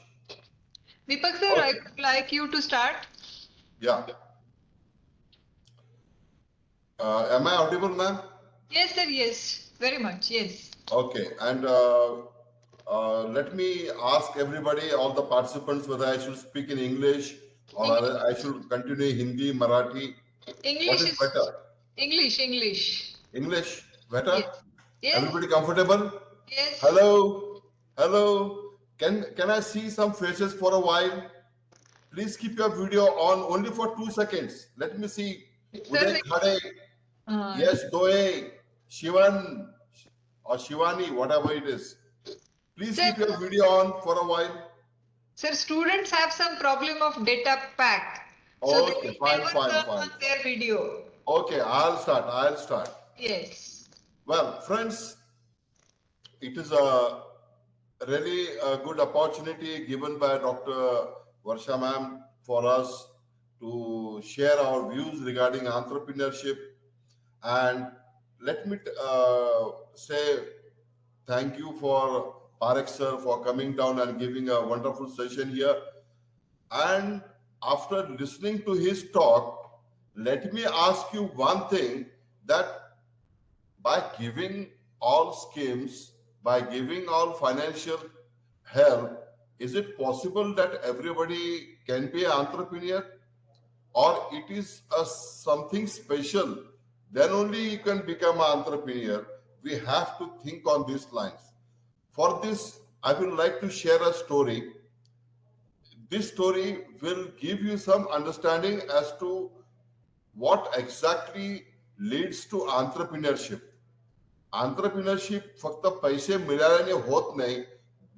Deepak sir, I Okay. would like you to start. Yeah. Am I audible, ma'am? Yes, sir. Yes. Very much. Yes. Okay. And let me ask everybody, all the participants, whether I should speak in English or I should continue Hindi, Marathi. English What is better? English. English better? Yes. Yes. Everybody comfortable? Yes. Hello? Hello? Can I see some faces for a while? Please keep your video on only for 2 seconds. Let me see. Uday Khade. Yes, Doe, Shivan or Shivani, whatever it is. Please Sir. keep your video on for a while. Sir, students have some problem of data pack. So Okay, they fine, never fine, turn fine. on their video. Okay, I'll start. Yes. Well, friends, it is a really a good opportunity given by Dr. Varsha ma'am for us to share our views regarding entrepreneurship. And let me say thank you for Parekh sir for coming down and giving a wonderful session here. And after listening to his talk, let me ask you one thing, that by giving all schemes, by giving all financial help, is it possible that everybody can be an entrepreneur? Or it is something special? Then only you can become an entrepreneur. We have to think on these lines. For this, I would like to share a story. This story will give you some understanding as to what exactly leads to entrepreneurship. Entrepreneurship फक्त पैसे मिळाल्याने होत नाही,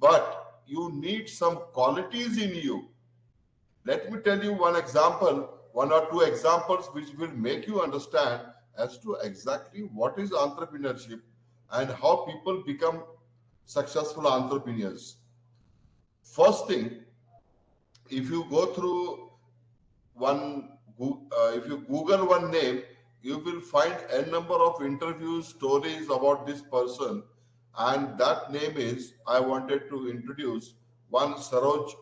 but you need some qualities in you. Let me tell you one example, one or two examples which will make you understand as to exactly what is entrepreneurship and how people become successful entrepreneurs. First thing, if you go through if you Google one name, you will find a number of interviews, stories about this person, and that name is, I wanted to introduce one Saroj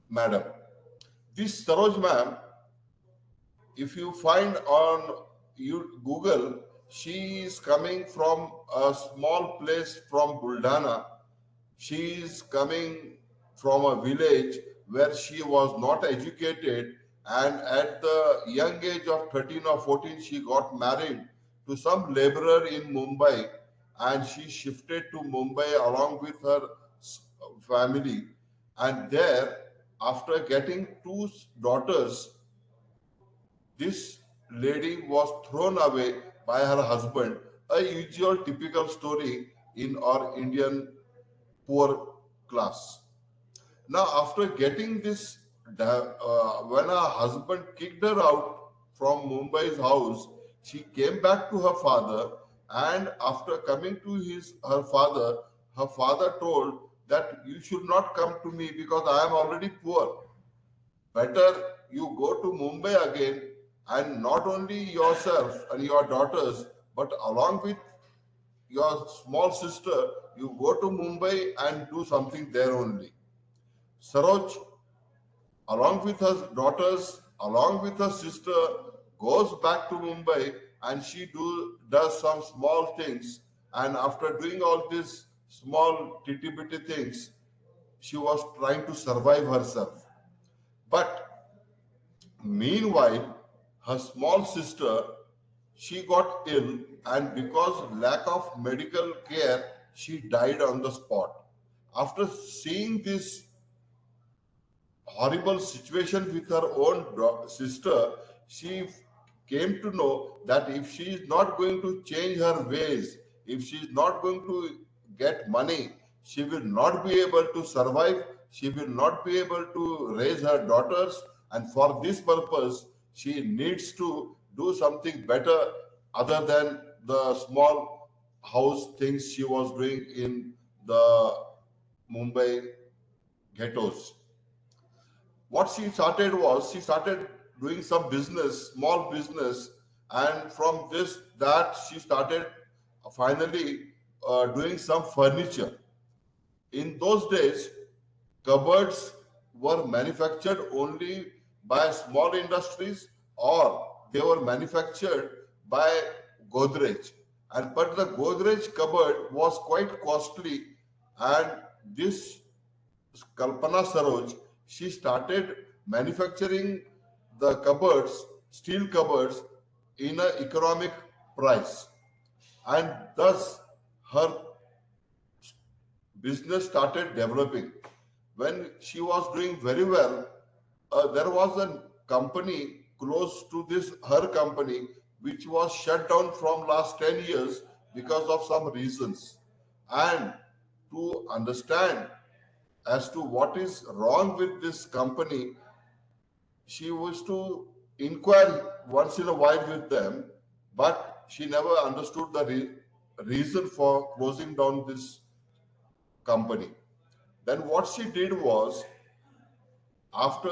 madam. This Saroj ma'am, if you find on Google, she is coming from a small place from Buldana. She is coming from a village where she was not educated, and at the young age of 13 or 14, she got married to some laborer in Mumbai, and she shifted to Mumbai along with her family. And there, after getting two daughters, this lady was thrown away by her husband, a usual typical story in our Indian poor class. Now, after getting this, when her husband kicked her out from Mumbai's house, she came back to her father, and after coming to her father told that you should not come to me because I am already poor. Better you go to Mumbai again, and not only yourself and your daughters, but along with your small sister, you go to Mumbai and do something there only. Saroj, along with her daughters, along with her sister, goes back to Mumbai, and she does some small things. And after doing all these small titty-bitty things, she was trying to survive herself. But meanwhile, her small sister, she got ill, and because lack of medical care, she died on the spot. After seeing this horrible situation with her own sister, she came to know that if she is not going to change her ways, if she is not going to get money, she will not be able to survive, she will not be able to raise her daughters, and for this purpose, she needs to do something better other than the small house things she was doing in the Mumbai ghettos. What she started was she started doing some business, small business, and from that she started finally doing some furniture. In those days, cupboards were manufactured only by small industries or they were manufactured by Godrej. And but the Godrej cupboard was quite costly, and this Kalpana Saroj, she started manufacturing the cupboards, steel cupboards, in an economic price, and thus her business started developing. When she was doing very well, there was a company close to this her company which was shut down from last 10 years because of some reasons. And to understand as to what is wrong with this company, she used to inquire once in a while with them, but she never understood the reason for closing down this company. Then what she did was, after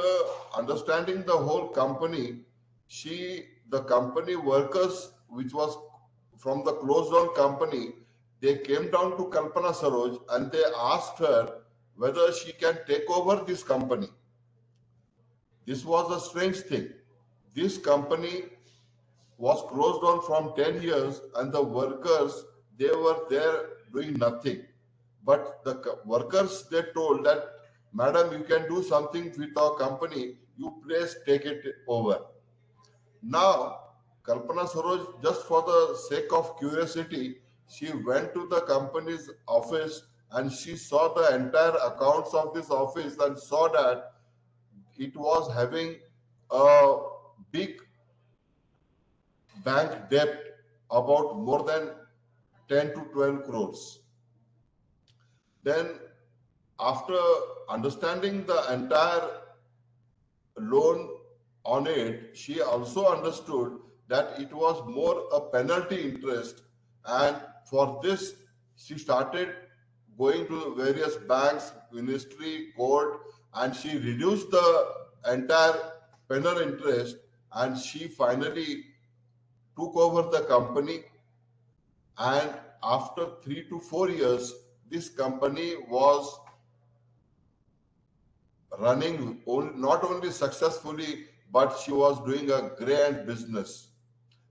understanding the whole company, the company workers, which was from the closed down company, they came down to Kalpana Saroj and they asked her whether she can take over this company. This was a strange thing. This company was closed down from 10 years and the workers, they were there doing nothing. But the workers, they told that, madam, you can do something with our company, you please take it over. Now, Kalpana Saroj, just for the sake of curiosity, she went to the company's office and she saw the entire accounts of this office and saw that it was having a big bank debt about more than 10 to 12 crores. Then, after understanding the entire loan on it, she also understood that it was more a penalty interest, and for this, she started going to various banks, ministry, court, and she reduced the entire penal interest, and she finally took over the company. And after 3 to 4 years, this company was running not only successfully, but she was doing a grand business.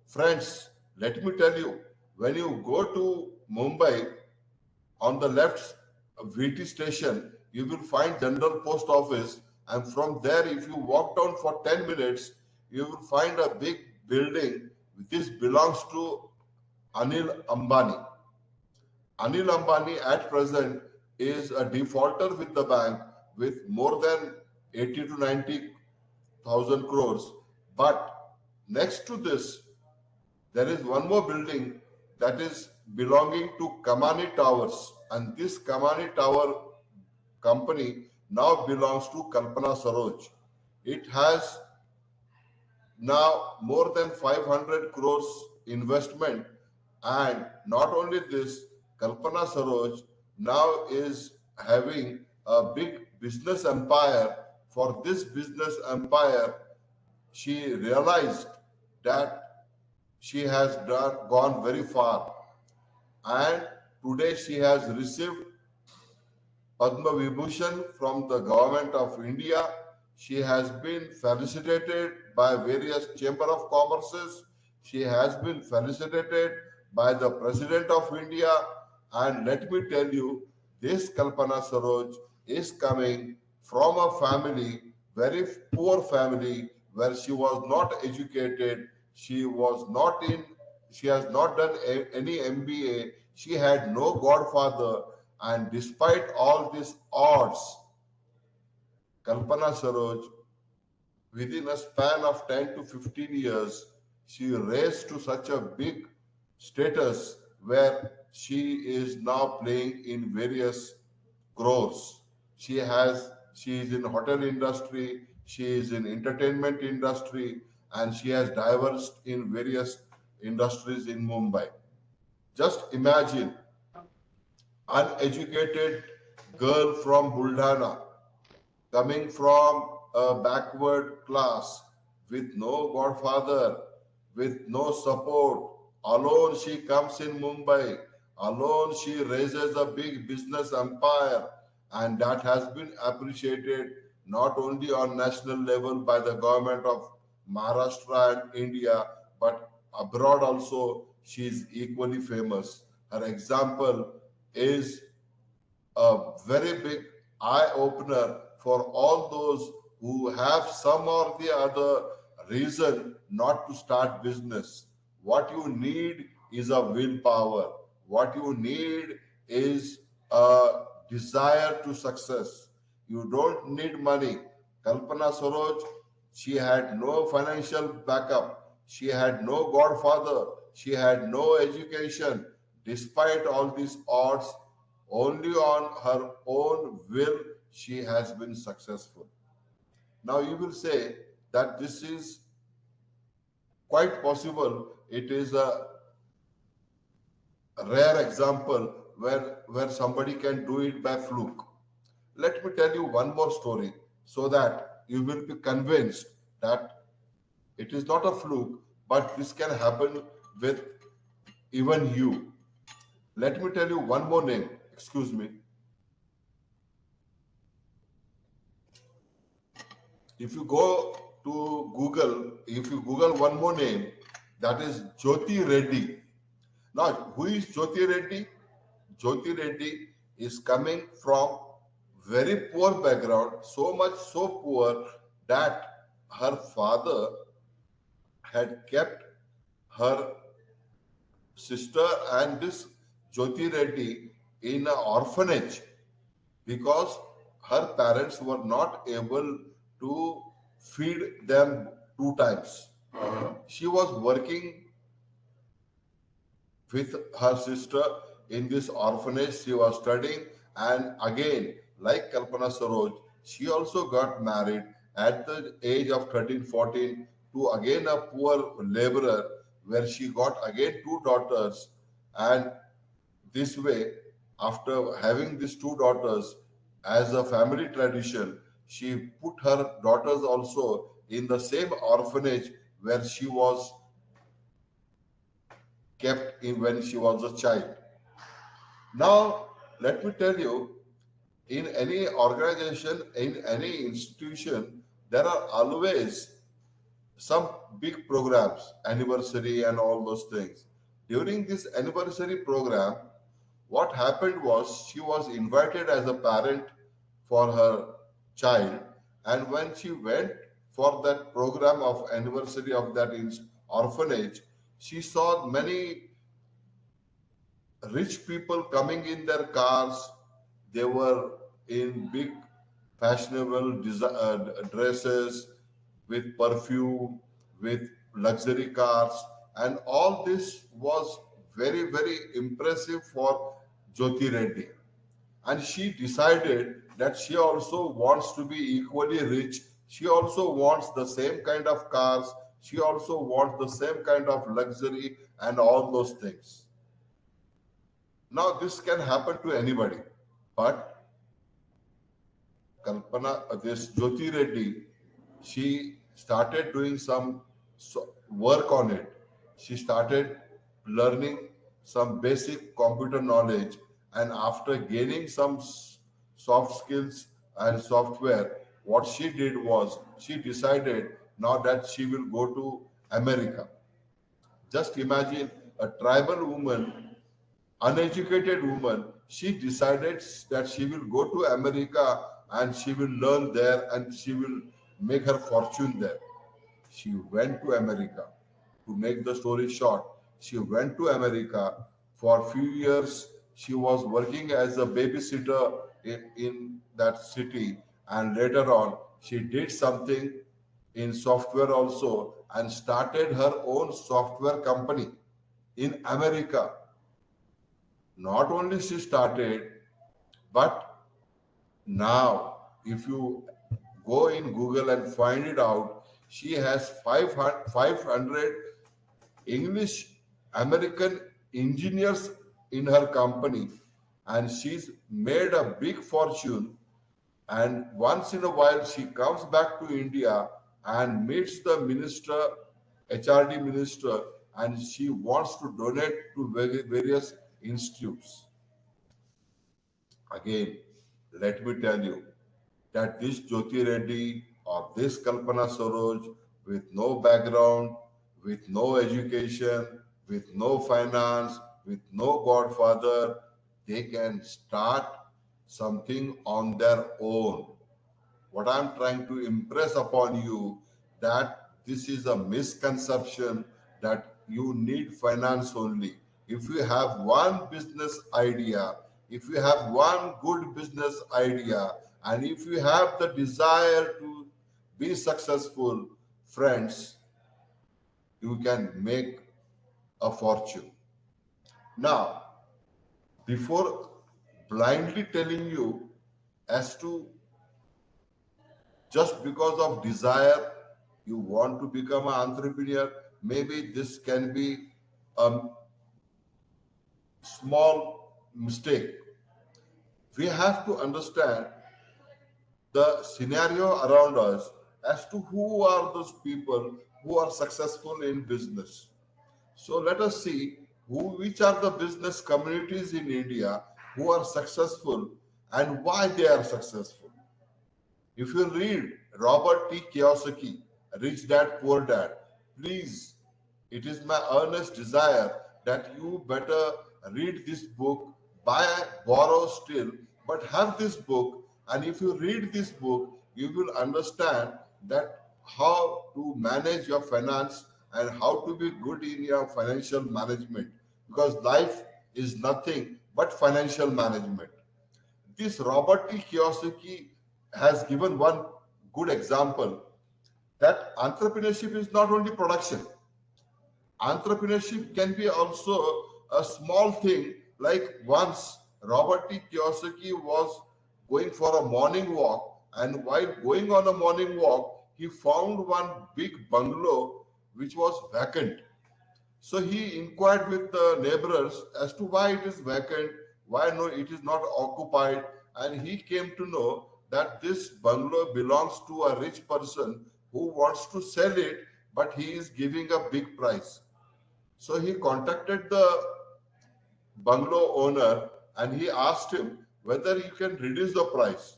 Friends, let me tell you, when you go to Mumbai, on the left VT station, you will find General Post Office, and from there, if you walk down for 10 minutes, you will find a big building. This belongs to Anil Ambani. Anil Ambani at present is a defaulter with the bank with more than 80 to 90,000 crores. But next to this, there is one more building that is belonging to Kamani Towers, and this Kamani Tower company now belongs to Kalpana Saroj. It has now more than 500 crores investment, and not only this, Kalpana Saroj now is having a big business empire. For this business empire, she realized that she has gone very far, and today she has received Padma Vibhushan from the government of India. She has been felicitated by various Chamber of Commerces. She has been felicitated by the President of India. And let me tell you, this Kalpana Saroj is coming from a family, very poor family, where she was not educated. She has not done any MBA. She had no godfather. And despite all these odds, Kalpana Saroj, within a span of 10 to 15 years, she raised to such a big status where she is now playing in various crores. She is in hotel industry, she is in entertainment industry, and she has diverged in various industries in Mumbai. Just imagine uneducated girl from Buldhana coming from a backward class with no godfather, with no support. Alone she comes in Mumbai. Alone she raises a big business empire. And that has been appreciated not only on national level by the government of Maharashtra and India, but abroad also she is equally famous. Her example is a very big eye opener for all those who have some or the other reason not to start business. What you need is a willpower. What you need is a desire to success. You don't need money. Kalpana Saroj, she had no financial backup. She had no godfather. She had no education. Despite all these odds, only on her own will she has been successful. Now you will say that this is quite possible. It is a rare example where somebody can do it by fluke. Let me tell you one more story so that you will be convinced that it is not a fluke, but this can happen with even you. Let me tell you one more name. Excuse me. If you go to Google, if you Google one more name, that is Jyoti Reddy. Now, who is Jyoti Reddy? Jyoti Reddy is coming from very poor background, so much so poor that her father had kept her sister and this Jyoti Reddy in an orphanage because her parents were not able to feed them two times. She was working with her sister in this orphanage. She was studying, and again, like Kalpana Saroj, she also got married at the age of 13, 14 to again a poor laborer, where she got again two daughters. And this way, after having these two daughters, as a family tradition, she put her daughters also in the same orphanage where she was kept in when she was a child. Now, let me tell you, in any organization, in any institution, there are always some big programs, anniversary and all those things. During this anniversary program, what happened was she was invited as a parent for her child, and when she went for that program of anniversary of that orphanage, she saw many rich people coming in their cars. They were in big fashionable dresses with perfume, with luxury cars, and all this was very, very impressive for Jyoti Reddy. And she decided that she also wants to be equally rich. She also wants the same kind of cars. She also wants the same kind of luxury and all those things. Now, this can happen to anybody, but this Jyoti Reddy, she started doing some work on it. She started learning some basic computer knowledge, and after gaining some soft skills and software, what she did was she decided now that she will go to America. Just imagine a tribal woman, uneducated woman. She decided that she will go to America and she will learn there and she will make her fortune there. She went to America. To make the story short, she went to America for a few years. She was working as a babysitter in that city, and later on, she did something in software also and started her own software company in America. Not only she started, but now if you go in Google and find it out, she has 500 English American engineers in her company, and she's made a big fortune. And once in a while, she comes back to India and meets the minister, HRD minister, and she wants to donate to various institutes. Again, let me tell you that this Jyoti Reddy or this Kalpana Saroj, with no background, with no education, with no finance, with no godfather, they can start something on their own. What I'm trying to impress upon you, that this is a misconception that you need finance only. If you have one business idea, if you have one good business idea, and if you have the desire to be successful, friends, you can make a fortune. Now, before blindly telling you as to just because of desire you want to become an entrepreneur, maybe this can be a small mistake. We have to understand the scenario around us as to who are those people who are successful in business. So let us see which are the business communities in India who are successful and why they are successful. If you read Robert T. Kiyosaki, Rich Dad, Poor Dad, please, it is my earnest desire that you better read this book, buy, borrow still, but have this book. And if you read this book, you will understand that how to manage your finance and how to be good in your financial management. Because life is nothing but financial management. This Robert T. Kiyosaki has given one good example that entrepreneurship is not only production. Entrepreneurship can be also a small thing. Like once Robert T. Kiyosaki was going for a morning walk, and while going on a morning walk, he found one big bungalow which was vacant. So he inquired with the neighbors as to why it is vacant, why no, it is not occupied, and he came to know that this bungalow belongs to a rich person who wants to sell it, but he is giving a big price. So he contacted the bungalow owner and he asked him whether you can reduce the price.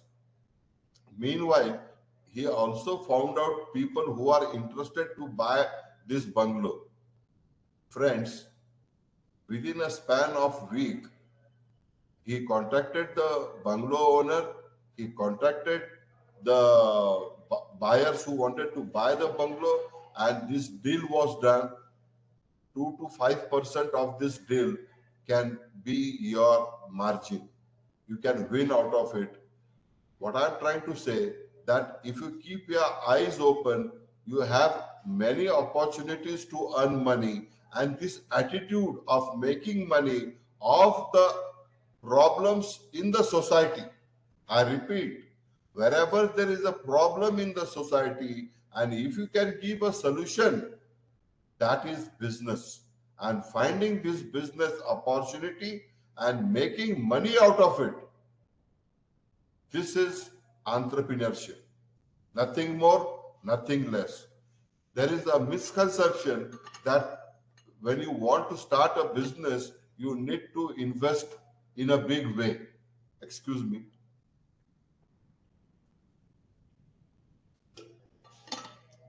Meanwhile, he also found out people who are interested to buy this bungalow. Friends, within a span of week, he contacted the bungalow owner, he contacted the buyers who wanted to buy the bungalow, and this deal was done. 2 to 5% of this deal can be your margin. You can win out of it. What I'm trying to say, that if you keep your eyes open, you have many opportunities to earn money, and this attitude of making money of the problems in the society. I repeat, wherever there is a problem in the society, and if you can give a solution, that is business. And finding this business opportunity and making money out of it, this is entrepreneurship. Nothing more, nothing less. There is a misconception that when you want to start a business, you need to invest in a big way. Excuse me.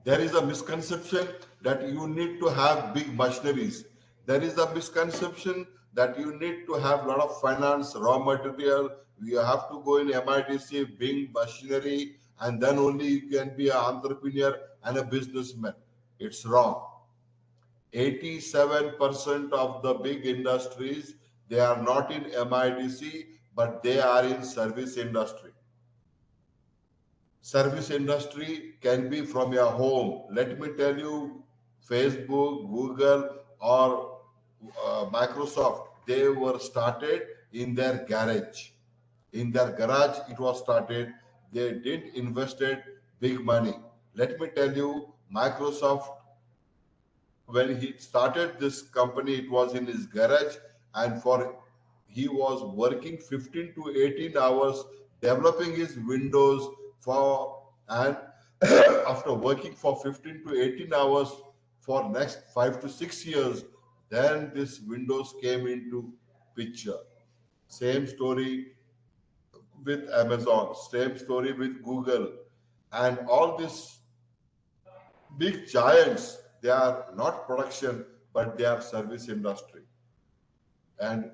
There is a misconception that you need to have big machineries. There is a misconception that you need to have a lot of finance, raw material. You have to go in MIDC, big machinery, and then only you can be an entrepreneur and a businessman. It's wrong. 87% of the big industries, they are not in MIDC, but they are in service industry. Service industry can be from your home. Let me tell you, Facebook, Google, or Microsoft, they were started in their garage. In their garage, it was started. They didn't invested big money. Let me tell you, Microsoft when he started this company, it was in his garage, and he was working 15 to 18 hours developing his windows for, and after working for 15 to 18 hours for next 5 to 6 years, then this windows came into picture. Same story with Amazon, same story with Google, and all these big giants, they are not production, but they are service industry. And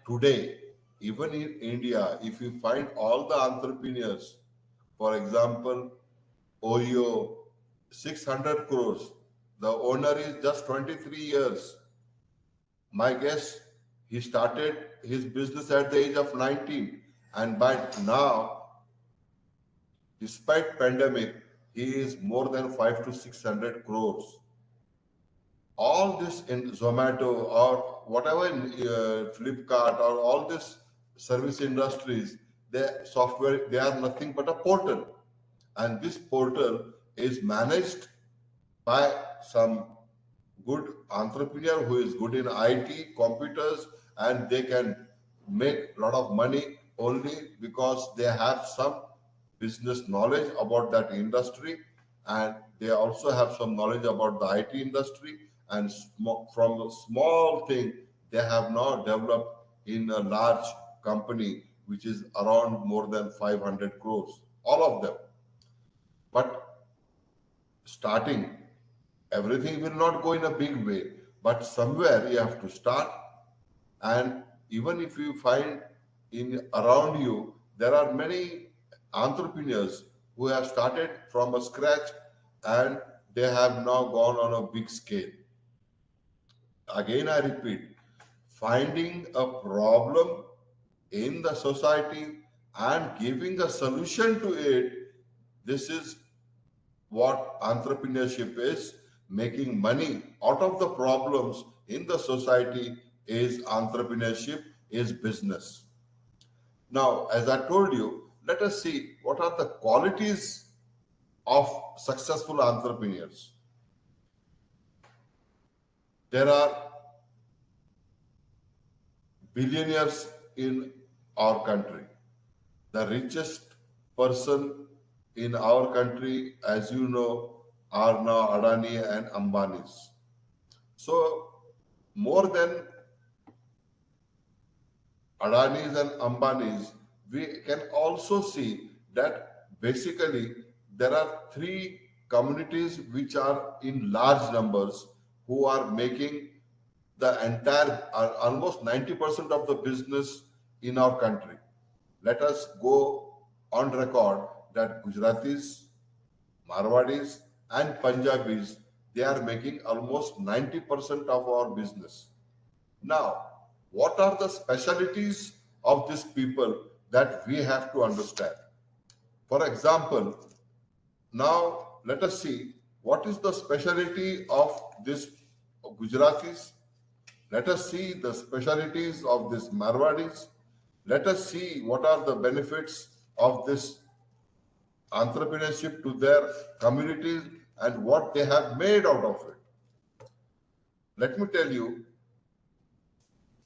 today, even in India, if you find all the entrepreneurs, for example, Oreo, 600 crores, the owner is just 23 years. My guess, he started his business at the age of 19, and by now, despite pandemic, he is more than 5 to 600 crores. All this in Zomato or whatever in Flipkart or all this service industries, their software, they are nothing but a portal. And this portal is managed by some good entrepreneur who is good in IT, computers, and they can make a lot of money only because they have some business knowledge about that industry, and they also have some knowledge about the IT industry, and from a small thing they have now developed in a large company which is around more than 500 crores, all of them. But starting, everything will not go in a big way, but somewhere you have to start. And even if you find in around you, there are many entrepreneurs who have started from a scratch and they have now gone on a big scale. Again, I repeat, finding a problem in the society and giving a solution to it, this is what entrepreneurship is. Making money out of the problems in the society is entrepreneurship, is business. Now, as I told you, let us see what are the qualities of successful entrepreneurs. There are billionaires in our country. The richest person in our country, as you know, are now Adani and Ambani's. So, more than Adani's and Ambani's, we can also see that basically there are three communities which are in large numbers who are making the entire, almost 90% of the business in our country. Let us go on record that Gujaratis, Marwadis, and Punjabis, they are making almost 90% of our business. Now, what are the specialties of these people that we have to understand? For example, now let us see what is the specialty of this Gujaratis. Let us see the specialties of this Marwadis. Let us see what are the benefits of this entrepreneurship to their communities and what they have made out of it. Let me tell you,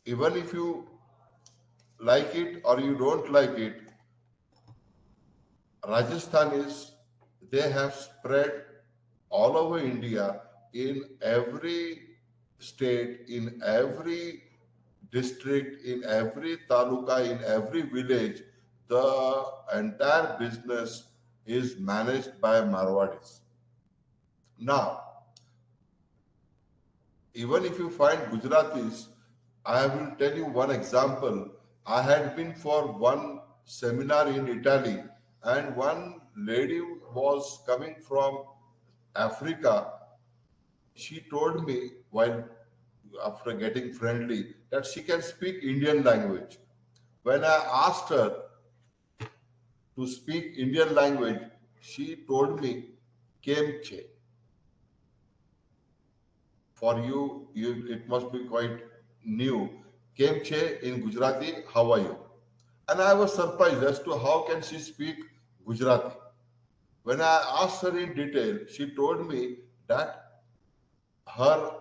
even if you like it or you don't like it, Rajasthanis, they have spread all over India, in every state, in every district, in every taluka, in every village. The entire business is managed by Marwadis. Now, even if you find Gujaratis, I will tell you one example. I had been for one seminar in Italy, and one lady was coming from Africa. She told me, while after getting friendly, that she can speak Indian language. When I asked her to speak Indian language, she told me, Kem che. For you, it must be quite new. Kem che in Gujarati, how are you? And I was surprised as to how can she speak Gujarati. When I asked her in detail, she told me that her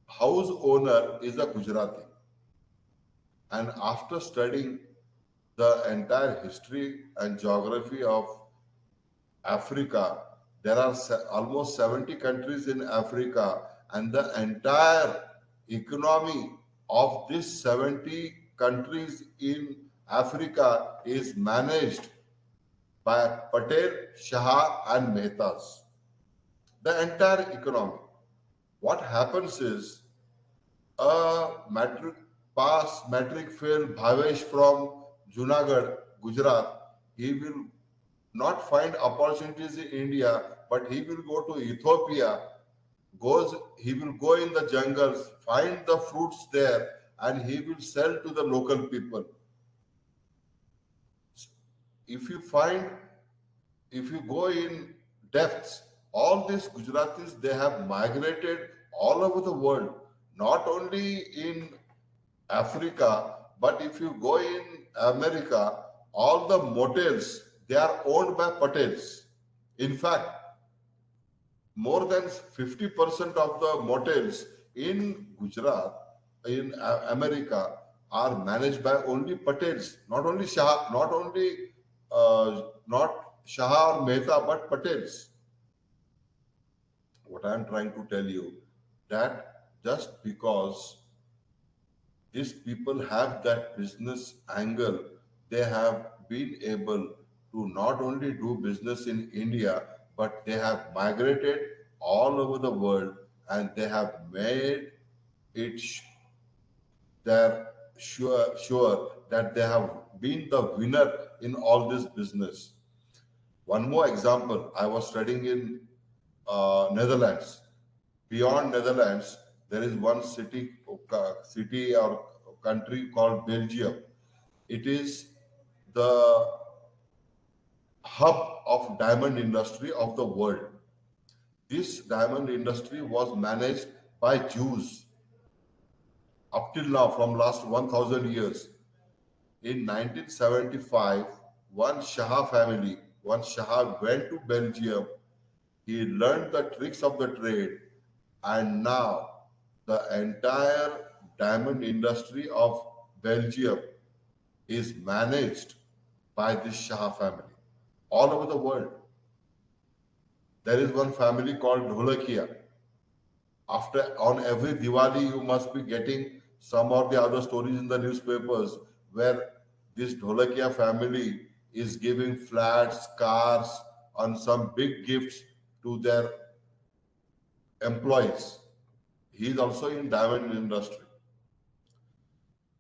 house owner is a Gujarati. And after studying the entire history and geography of Africa, there are almost 70 countries in Africa, and the entire economy of these 70 countries in Africa is managed by Patel, Shah, and Mehtas. The entire economy. What happens is a matric pass, matric fail Bhavesh from Junagadh, Gujarat, he will not find opportunities in India, but he will go to Ethiopia, he will go in the jungles, find the fruits there, and he will sell to the local people. If you find, if you go in depths, all these Gujaratis, they have migrated all over the world, not only in Africa, but if you go in America, all the motels, they are owned by Patels. In fact, more than 50% of the motels in Gujarat, in America, are managed by only Patels, not only Shah, not Shah or Mehta, but Patels. What I am trying to tell you, that just because these people have that business angle, they have been able to not only do business in India, but they have migrated all over the world, and they have made it they're sure that they have been the winner in all this business. One more example, I was studying in Netherlands. Beyond Netherlands, there is one city or country called Belgium. It is the hub of diamond industry of the world. This diamond industry was managed by Jews up till now, from last 1000 years. In 1975, one Shah went to Belgium. He learned the tricks of the trade, and now the entire diamond industry of Belgium is managed by this Shah family all over the world. There is one family called Dholakia. After, on every Diwali, you must be getting some or the other stories in the newspapers where this Dholakia family is giving flats, cars, and some big gifts to their employees. He is also in diamond industry.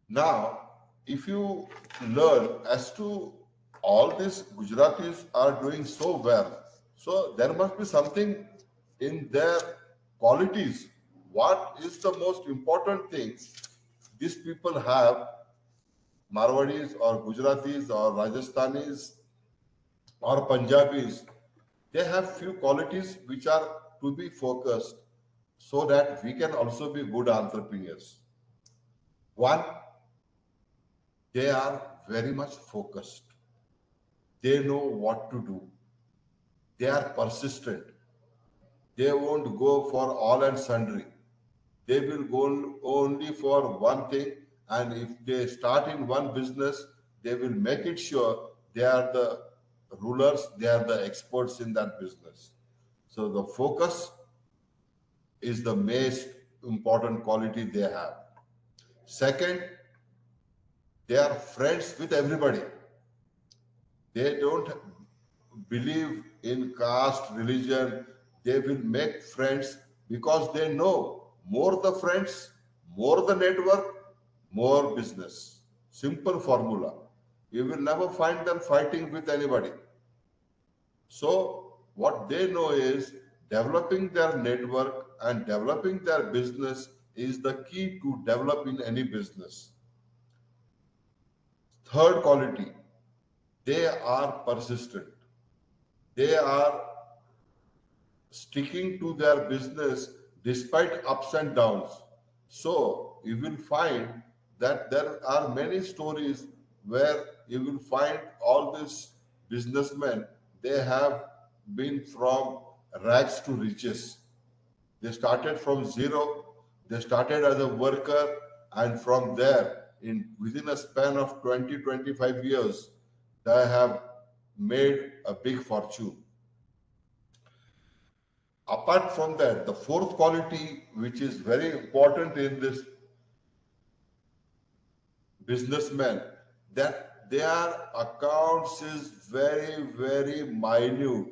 Now, if you learn as to all these Gujaratis are doing so well, so there must be something in their qualities. What is the most important thing these people have, Marwadis or Gujaratis or Rajasthanis or Punjabis, they have few qualities which are to be focused so that we can also be good entrepreneurs. One, they are very much focused. They know what to do. They are persistent. They won't go for all and sundry. They will go only for one thing, and if they start in one business, they will make it sure they are the rulers, they are the experts in that business. So the focus is the most important quality they have. Second, they are friends with everybody. They don't believe in caste, religion. They will make friends because they know more the friends, more the network, more business. Simple formula. You will never find them fighting with anybody. So what they know is developing their network and developing their business is the key to develop in any business. Third quality, they are persistent. They are sticking to their business despite ups and downs. So you will find that there are many stories where you will find all these businessmen, they have been from rags to riches. They started from zero. They started as a worker, and from there, within a span of 20-25 years, they have made a big fortune. Apart from that, the fourth quality, which is very important in this businessman, that their accounts is very minute.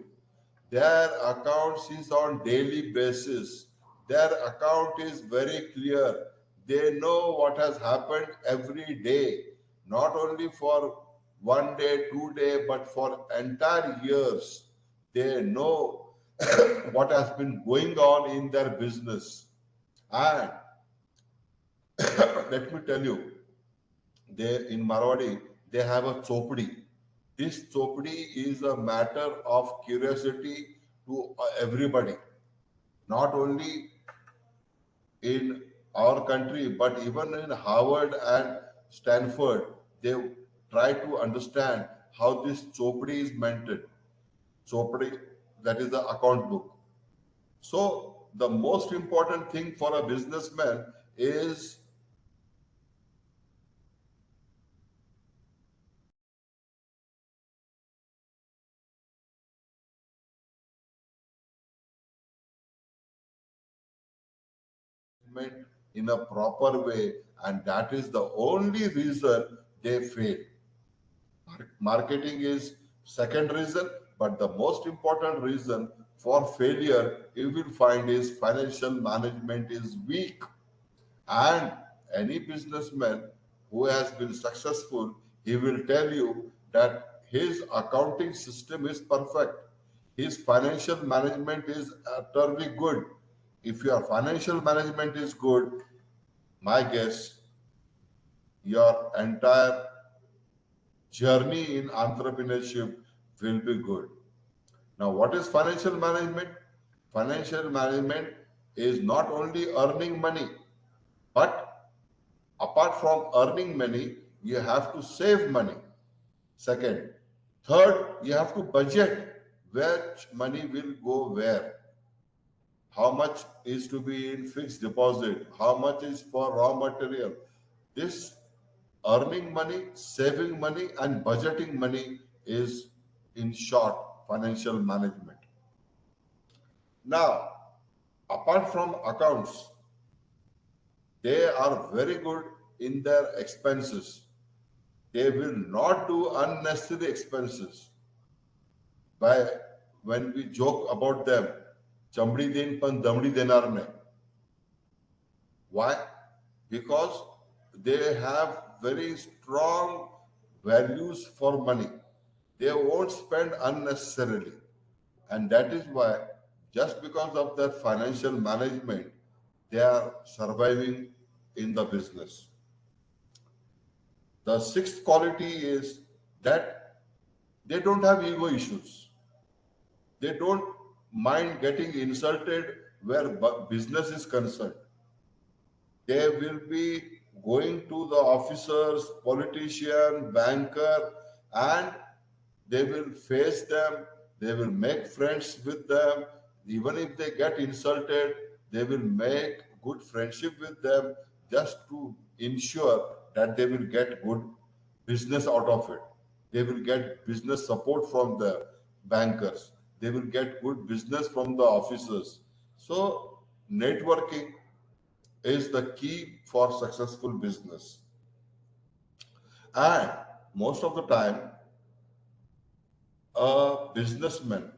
Their accounts is on daily basis. Their account is very clear. They know what has happened every day, not only for 1 day, 2 day, but for entire years. They know what has been going on in their business. And let me tell you, they in Marwadi, they have a chopdi. This chopdi is a matter of curiosity to everybody, not only in our country, but even in Harvard and Stanford. They try to understand how this chopdi is maintained. Chopdi, that is the account book. So the most important thing for a businessman is in a proper way, and that is the only reason they fail. Marketing is second reason, but the most important reason for failure you will find is financial management is weak. And any businessman who has been successful, he will tell you that his accounting system is perfect. His financial management is utterly good. If your financial management is good, my guess, your entire journey in entrepreneurship will be good. Now, what is financial management? Financial management is not only earning money, but apart from earning money, you have to save money. Second. Third, you have to budget which money will go where. How much is to be in fixed deposit? How much is for raw material? This earning money, saving money, and budgeting money is, in short, financial management. Now, apart from accounts, they are very good in their expenses. They will not do unnecessary expenses. By when we joke about them, chamdi din pan damdi denar ne. Why? Because they have very strong values for money. They won't spend unnecessarily. And that is why, just because of their financial management, they are surviving in the business. The sixth quality is that they don't have ego issues. They don't mind getting insulted where business is concerned. They will be going to the officers, politician, banker, and they will face them. They will make friends with them. Even if they get insulted, they will make good friendship with them just to ensure that they will get good business out of it. They will get business support from the bankers. They will get good business from the officers. So networking is the key for successful business. And most of the time, a businessman,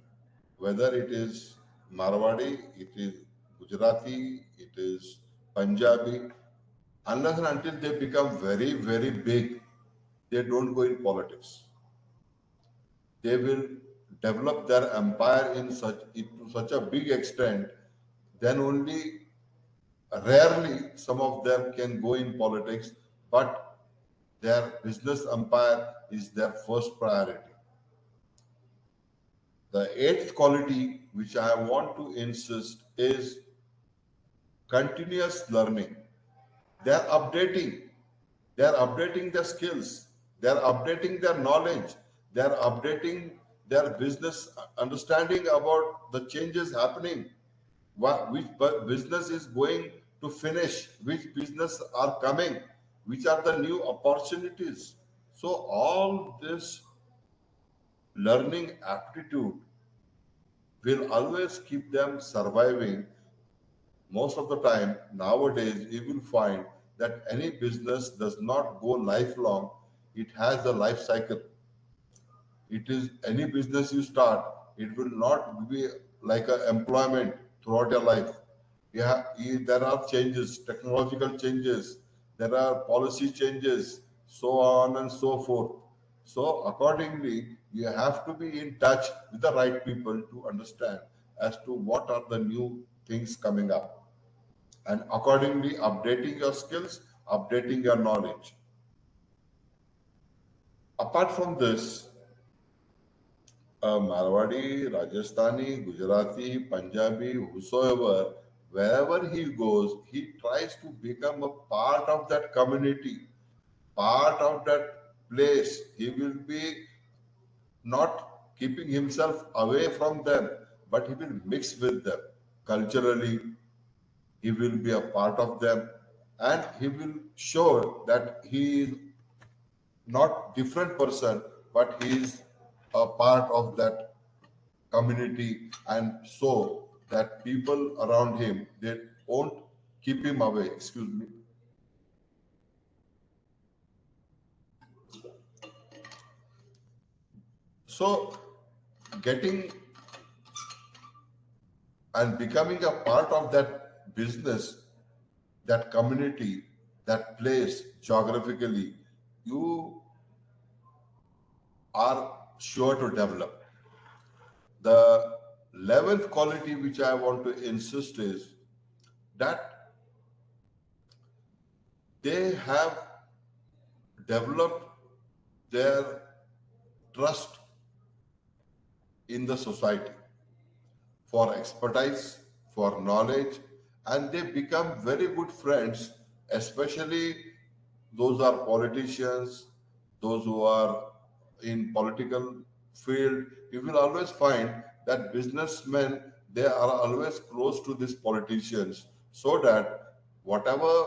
whether it is Marwadi, it is Gujarati, it is Punjabi, unless and until they become very big, they don't go in politics. They will develop their empire in to such a big extent, then only rarely some of them can go in politics, but their business empire is their first priority. The eighth quality which I want to insist is continuous learning. They are updating. They are updating their skills. They are updating their knowledge. They are updating their business understanding about the changes happening. which business is going to finish, which business are coming, which are the new opportunities. So all this learning aptitude will always keep them surviving. Most of the time nowadays you will find that any business does not go lifelong, it has a life cycle. It is any business you start, it will not be like an employment throughout your life. There are changes, technological changes, there are policy changes, so on and so forth. So accordingly, you have to be in touch with the right people to understand as to what are the new things coming up, and accordingly updating your skills, updating your knowledge. Apart from this, Marwadi, Rajasthani, Gujarati, Punjabi, whosoever, wherever he goes, he tries to become a part of that community, part of that place. He will be not keeping himself away from them, but he will mix with them. Culturally, he will be a part of them, and he will show that he is not different person, but he is a part of that community, and so that people around him, they won't keep him away. Excuse me. So getting and becoming a part of that business, that community, that place geographically, you are sure to develop. The 11th quality which I want to insist is that they have developed their trust in the society for expertise, for knowledge, and they become very good friends, especially those are politicians, those who are in political field. You will always find that businessmen, they are always close to these politicians, so that whatever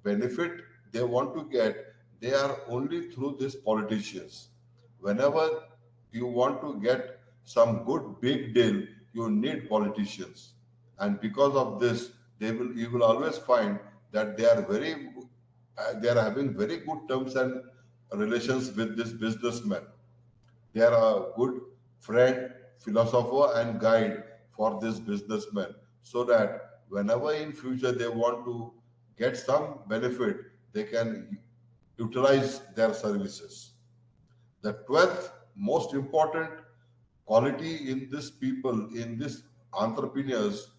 benefit they want to get, they are only through these politicians. Whenever you want to get some good big deal, you need politicians, and because of this, you will always find that they are having very good terms and relations with this businessman. They are a good friend, philosopher, and guide for this businessman, so that whenever in future they want to get some benefit, they can utilize their services. The 12th most important quality in this people, in these entrepreneurs,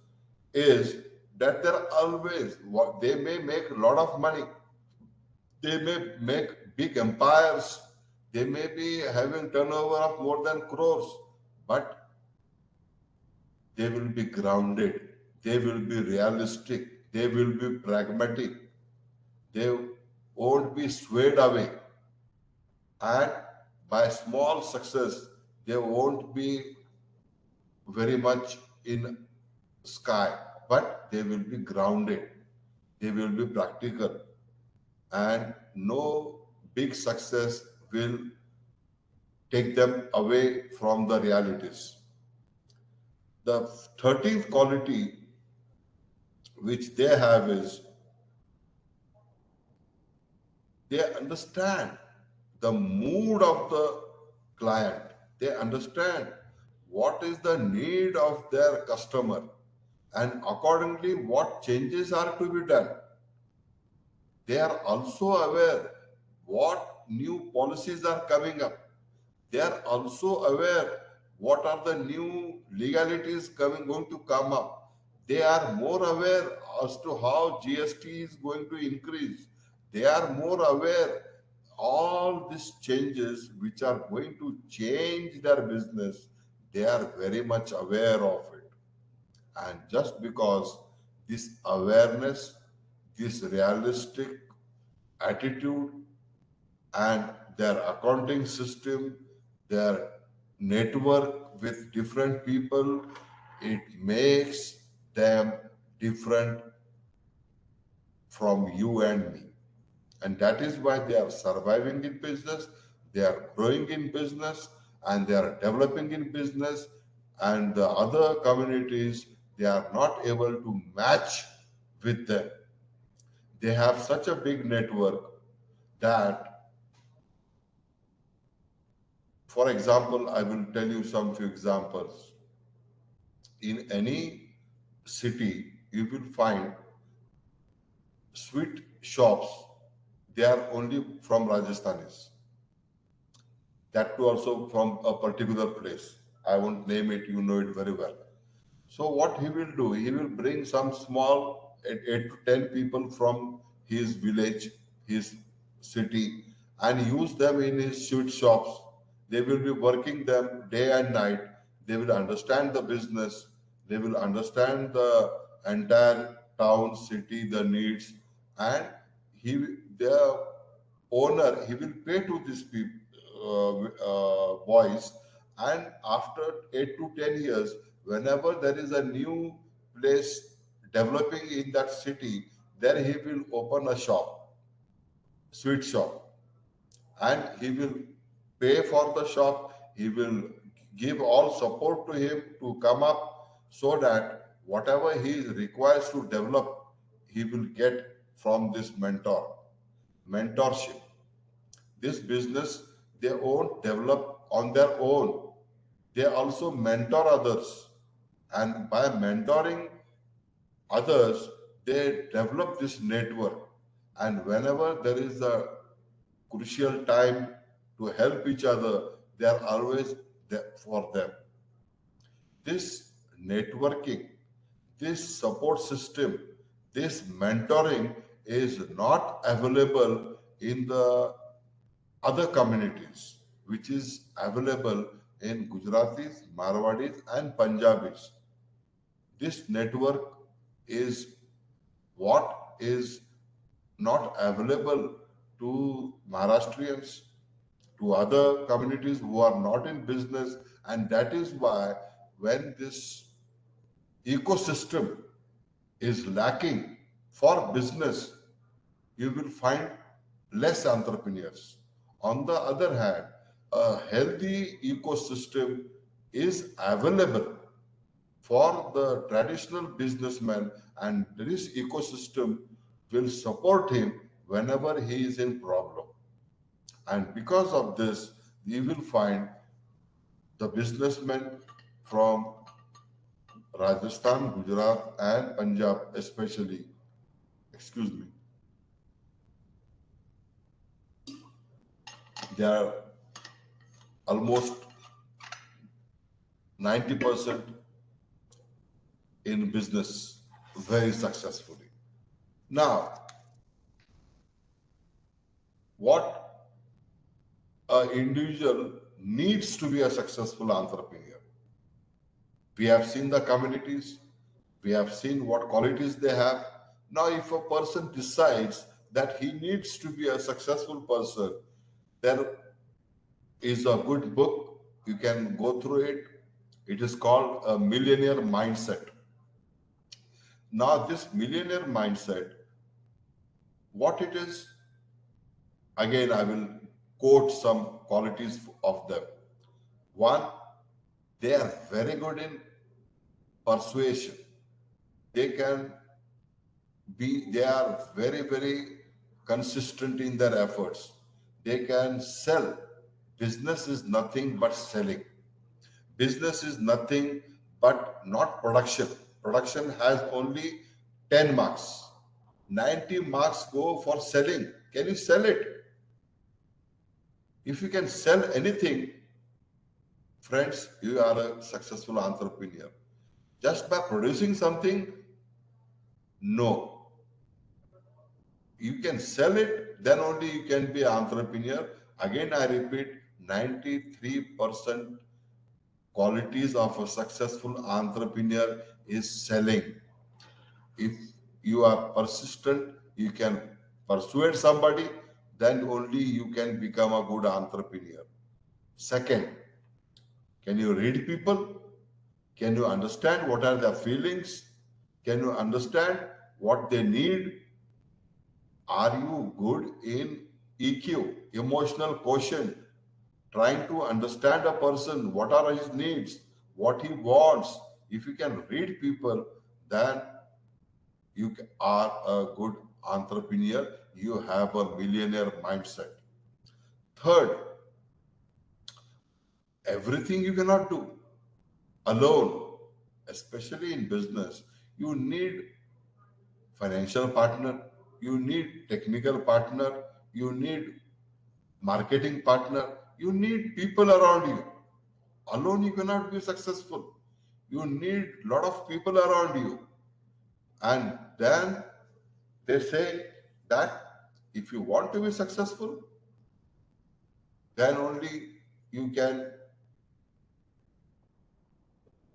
is that they're always, they may make a lot of money, they may make big empires, they may be having turnover of more than crores, but they will be grounded, they will be realistic, they will be pragmatic, they won't be swayed away, and by small success, they won't be very much in sky, but they will be grounded, they will be practical, and no big success will take them away from the realities. The 13th quality which they have is they understand the mood of the client. They understand what is the need of their customer, and accordingly what changes are to be done. They are also aware what new policies are coming up. They are also aware what are the new legalities going to come up. They are more aware as to how GST is going to increase. They are more aware all these changes which are going to change their business. They are very much aware of it. And just because this awareness, this realistic attitude, and their accounting system, their network with different people, it makes them different from you and me. And that is why they are surviving in business, they are growing in business, and they are developing in business. And the other communities, they are not able to match with them. They have such a big network that, for example, I will tell you some few examples. In any city, you will find sweet shops. They are only from Rajasthanis. That too also from a particular place. I won't name it, you know it very well. So what he will do, he will bring some small 8 to 10 people from his village, his city, and use them in his sweet shops. They will be working them day and night. They will understand the business. They will understand the entire town, city, the needs, and the owner, he will pay to these people, boys, and after 8 to 10 years, whenever there is a new place developing in that city, then he will open a shop, sweet shop, and he will pay for the shop. He will give all support to him to come up, so that whatever he requires to develop, he will get from this mentorship. This business, they won't develop on their own. They also mentor others. And by mentoring others, they develop this network. And whenever there is a crucial time to help each other, they are always there for them. This networking, this support system, this mentoring is not available in the other communities, which is available in Gujaratis, Marwadis, and Punjabis. This network is what is not available to Maharashtrians, to other communities who are not in business, and that is why when this ecosystem is lacking for business, you will find less entrepreneurs. On the other hand, a healthy ecosystem is available for the traditional businessman, and this ecosystem will support him whenever he is in problem. And because of this, you will find the businessmen from Rajasthan, Gujarat, and Punjab, especially, excuse me, they are almost 90% in business very successfully. Now, what an individual needs to be a successful entrepreneur? We have seen the communities, we have seen what qualities they have. Now, if a person decides that he needs to be a successful person, there is a good book, you can go through it. It is called a Millionaire Mindset. Now, this millionaire mindset, what it is, again, I will quote some qualities of them. One, they are very good in persuasion. They are very, very consistent in their efforts. They can sell. Business is nothing but selling. Business is nothing but not production. Production has only 10 marks. 90 marks go for selling. Can you sell it? If you can sell anything, friends, you are a successful entrepreneur. Just by producing something, no. You can sell it, then only you can be an entrepreneur. Again, I repeat, 93% qualities of a successful entrepreneur is selling. If you are persistent, you can persuade somebody, then only you can become a good entrepreneur. Second, can you read people? Can you understand what are their feelings? Can you understand what they need? Are you good in EQ, emotional quotient, trying to understand a person, what are his needs, what he wants? If you can read people, then you are a good entrepreneur. You have a millionaire mindset. Third, everything you cannot do alone, especially in business. You need financial partner, you need technical partner, you need marketing partner, you need people around you. Alone you cannot be successful. You need a lot of people around you. And then they say that if you want to be successful, then only you can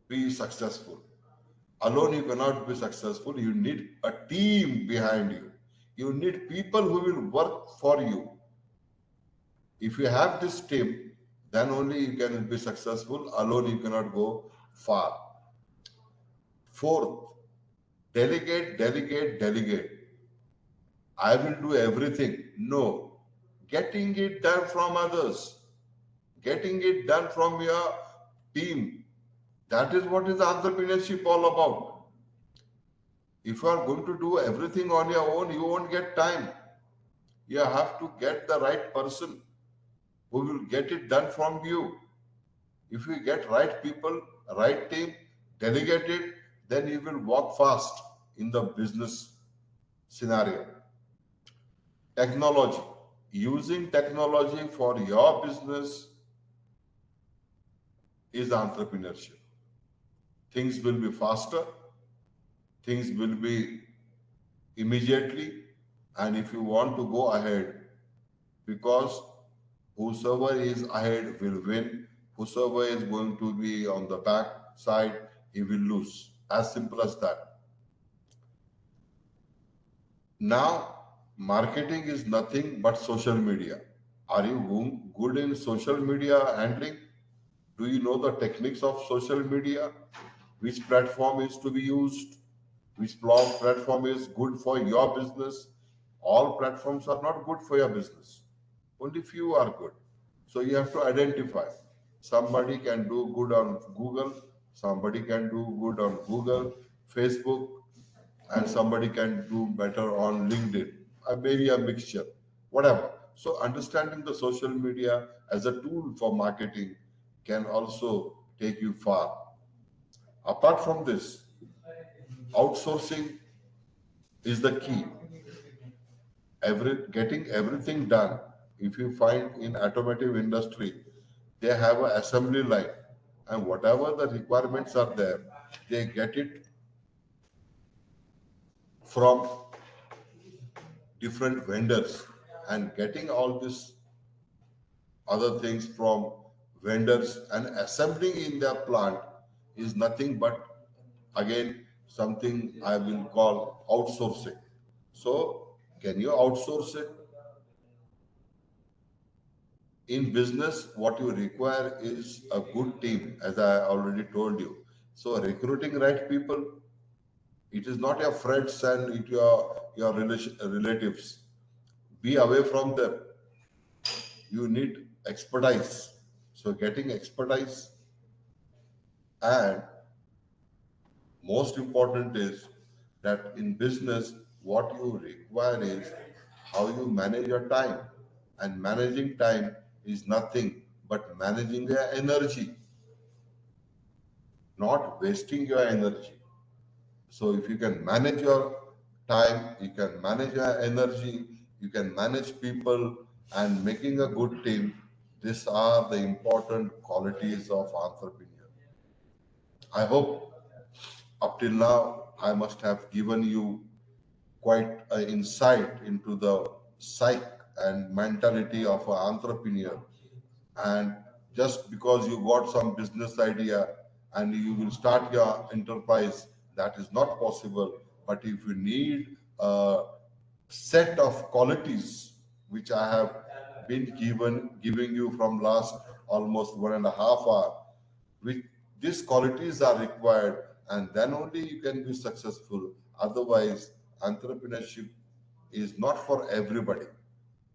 be successful. Alone you cannot be successful. You need a team behind you. You need people who will work for you. If you have this team, then only you can be successful. Alone you cannot go far. Fourth, delegate, delegate, delegate. I will do everything. No. Getting it done from others. Getting it done from your team. That is what is entrepreneurship all about. If you are going to do everything on your own, you won't get time. You have to get the right person who will get it done from you. If you get right people, right team, delegate it, then you will walk fast in the business scenario. Technology. Using technology for your business is entrepreneurship. Things will be faster, things will be immediately, and if you want to go ahead, because whosoever is ahead will win, whosoever is going to be on the back side, he will lose. As simple as that. Now, marketing is nothing but social media. Are you good in social media handling? Do you know the techniques of social media? Which platform is to be used? Which platform is good for your business? All platforms are not good for your business. Only few are good. So you have to identify. Somebody can do good on Google, somebody can do good on Google, Facebook, and somebody can do better on LinkedIn. Maybe a mixture, whatever. So understanding the social media as a tool for marketing can also take you far. Apart from this, outsourcing is the key. Getting everything done. If you find in automotive industry, they have an assembly line, and whatever the requirements are there, they get it from different vendors, and getting all these other things from vendors and assembling in their plant is nothing but, again, something I will call outsourcing. So can you outsource it? In business, what you require is a good team, as I already told you. So recruiting right people, it is not your friends and your relatives. Be away from them. You need expertise. So getting expertise, and most important is that in business, what you require is how you manage your time. And managing time is nothing but managing your energy, not wasting your energy. So if you can manage your time, you can manage your energy, you can manage people and making a good team, these are the important qualities of entrepreneur. I hope up till now I must have given you quite an insight into the psyche and mentality of an entrepreneur. And just because you got some business idea and you will start your enterprise, that is not possible. But if you need a set of qualities which I have been giving you from last almost 1.5 hours, which these qualities are required, and then only you can be successful. Otherwise, entrepreneurship is not for everybody.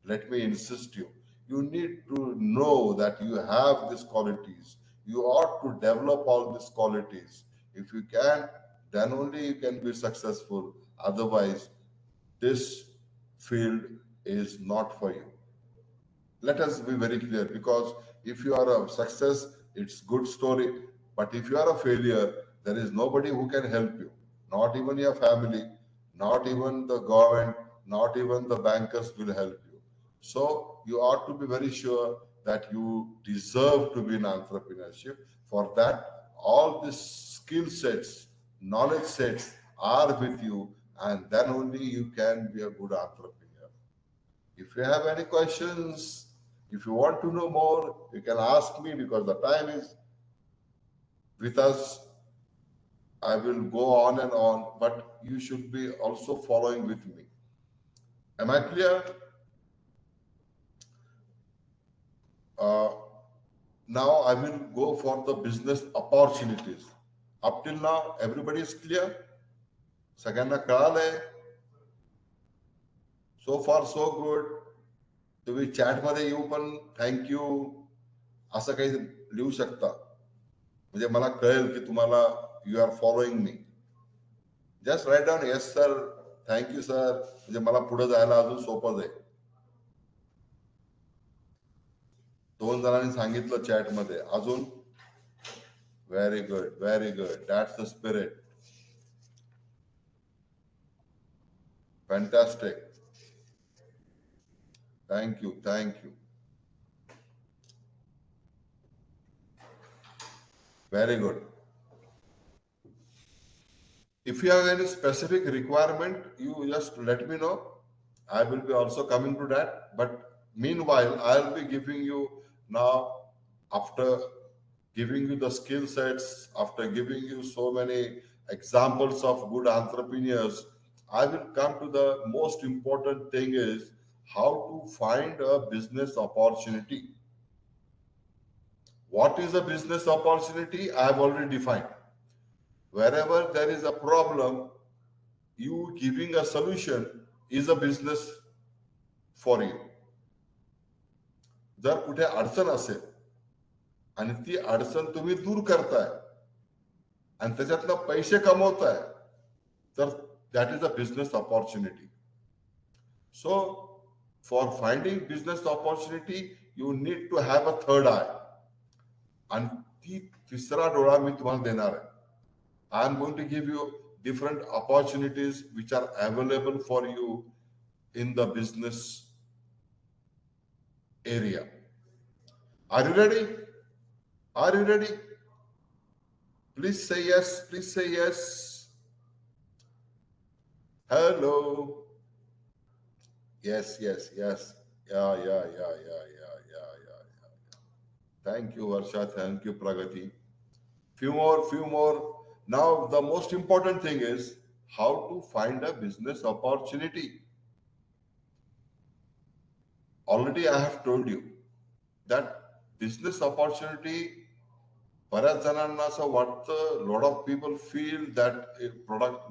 Let me insist you. You need to know that you have these qualities. You ought to develop all these qualities. If you can, then only you can be successful. Otherwise, this field is not for you. Let us be very clear, because if you are a success, it's good story. But if you are a failure, there is nobody who can help you. Not even your family, not even the government, not even the bankers will help you. So you ought to be very sure that you deserve to be in entrepreneurship. For that, all these skill sets, knowledge sets are with you, and then only you can be a good entrepreneur. If you have any questions, if you want to know more, you can ask me, because the time is with us. I will go on and on, but you should be also following with me. Am I clear? Now I will go for the business opportunities. Up till now, everybody is clear? सगळ्यांना कळालंय? So far so good. तुम्ही chat मध्ये येऊ पण thank you असं काही लिहू शकता, म्हणजे मला कळेल की तुम्हाला you are following me. Just write down yes sir, thank you sir, म्हणजे मला पुढे जायला अजून सोपं जाईल. 2 जणांनी सांगितलं चॅट मध्ये अजून. Very good, very good, that's the spirit. Fantastic, thank you, thank you. Very good. If you have any specific requirement, you just let me know. I will be also coming to that. But meanwhile, I'll be giving you now, after giving you the skill sets, after giving you so many examples of good entrepreneurs, I will come to the most important thing is how to find a business opportunity. What is a business opportunity? I have already defined. Wherever there is a problem, you giving a solution is a business for you. जर कुठे अडचण असेल आणि ती अडचण तुम्ही दूर करताय आणि त्याच्यातनं पैसे कमवताय, तर that is a business opportunity. So for finding business opportunity, you need to have a third eye. आणि ती तिसरा डोळा मी तुम्हाला देणार आहे. I am going to give you different opportunities which are available for you in the business area. Are you ready? Are you ready? Please say yes. Please say yes. Hello. Yes, yes, yes. Yeah. Thank you, Varsha. Thank you, Pragati. Few more. Now, the most important thing is how to find a business opportunity. Already I have told you that business opportunity, बऱ्याच जणांना असं वाटतं, lot of people feel that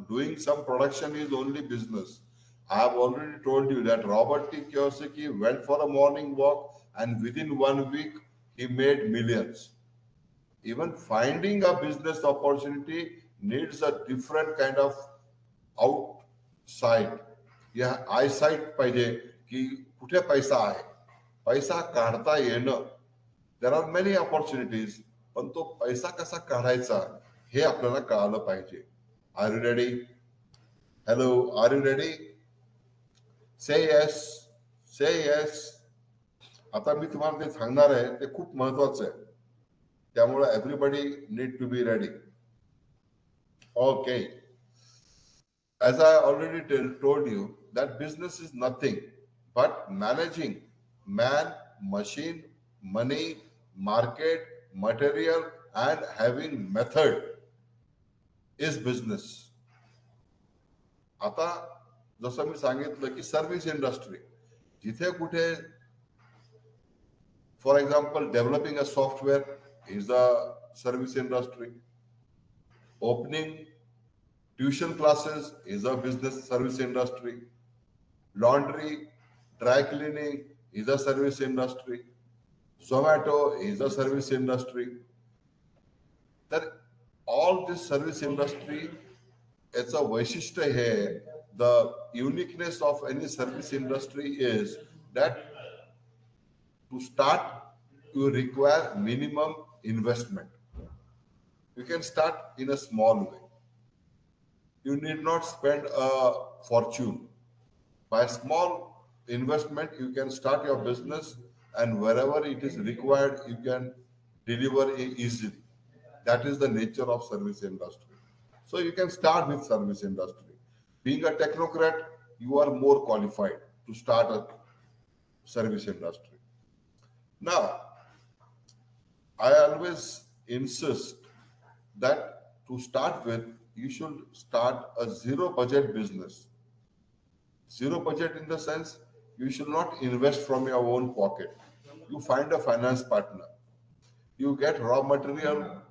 doing some production is only business. I have already told you that Robert T. Kiyosaki went for a morning walk and within 1 week he made millions. Even finding a business opportunity needs a different kind of outside. Yeah, eyesight पाहिजे की कुठे पैसा आहे, पैसा काढता येणं. There are many opportunities, पण तो पैसा कसा काढायचा हे आपल्याला कळालं पाहिजे. Are you ready? Hello, are you ready? Say yes. Say yes. आता मी तुम्हाला ते सांगणार आहे, ते खूप महत्वाचं आहे. त्यामुळे everybody need to be ready. Okay. As I already told you, that business is nothing but managing man, machine, money, market, material, and having method is business. आता जसं मी सांगितलं की सर्व्हिस इंडस्ट्री, जिथे कुठे, for example, developing a software is a service industry. Opening tuition classes is a business service industry. Laundry, dry cleaning is a service industry. Zomato is a service industry. That all this service industry, it's a vaishishta here. The uniqueness of any service industry is that to start, you require minimum investment. You can start in a small way. You need not spend a fortune. By small investment, you can start your business, and wherever it is required, you can deliver easily. That is the nature of service industry. So you can start with service industry. Being a technocrat, you are more qualified to start a service industry. Now, I always insist that to start with, you should start a zero budget business. Zero budget in the sense you should not invest from your own pocket. You find a finance partner. You get raw material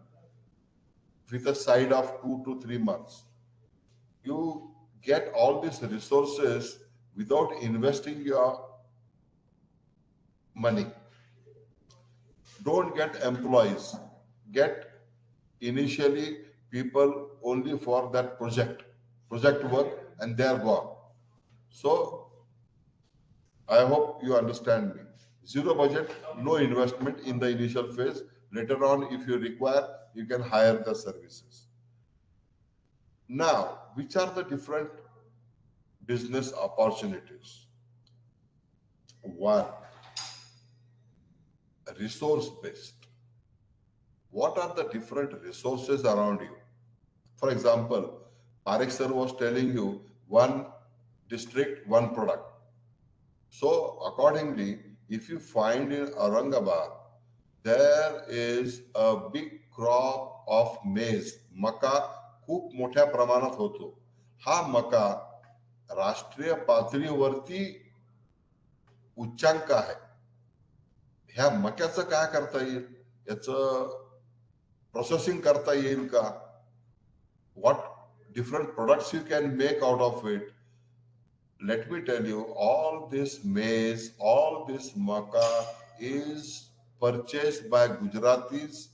with a side of 2 to 3 months. You get all these resources without investing your money. Don't get employees. Get initially people only for that project work, and they are gone. So I hope you understand me. Zero budget, no investment in the initial phase. Later on, if you require, you can hire the services. Now, which are the different business opportunities? One, resource based. What are the different resources around you? For example, Parekh sir was telling you one district, one product. So accordingly, if you find in Aurangabad, there is a big crop of maize, मका खूप मोठ्या प्रमाणात होतो. हा मका राष्ट्रीय पातळीवरती उच्चांक आहे. ह्या मक्याचं काय करता येईल? याचं प्रोसेसिंग करता येईल का? What different products you can make out of it? Let me tell you, all this maize, all this maca is purchased by Gujaratis,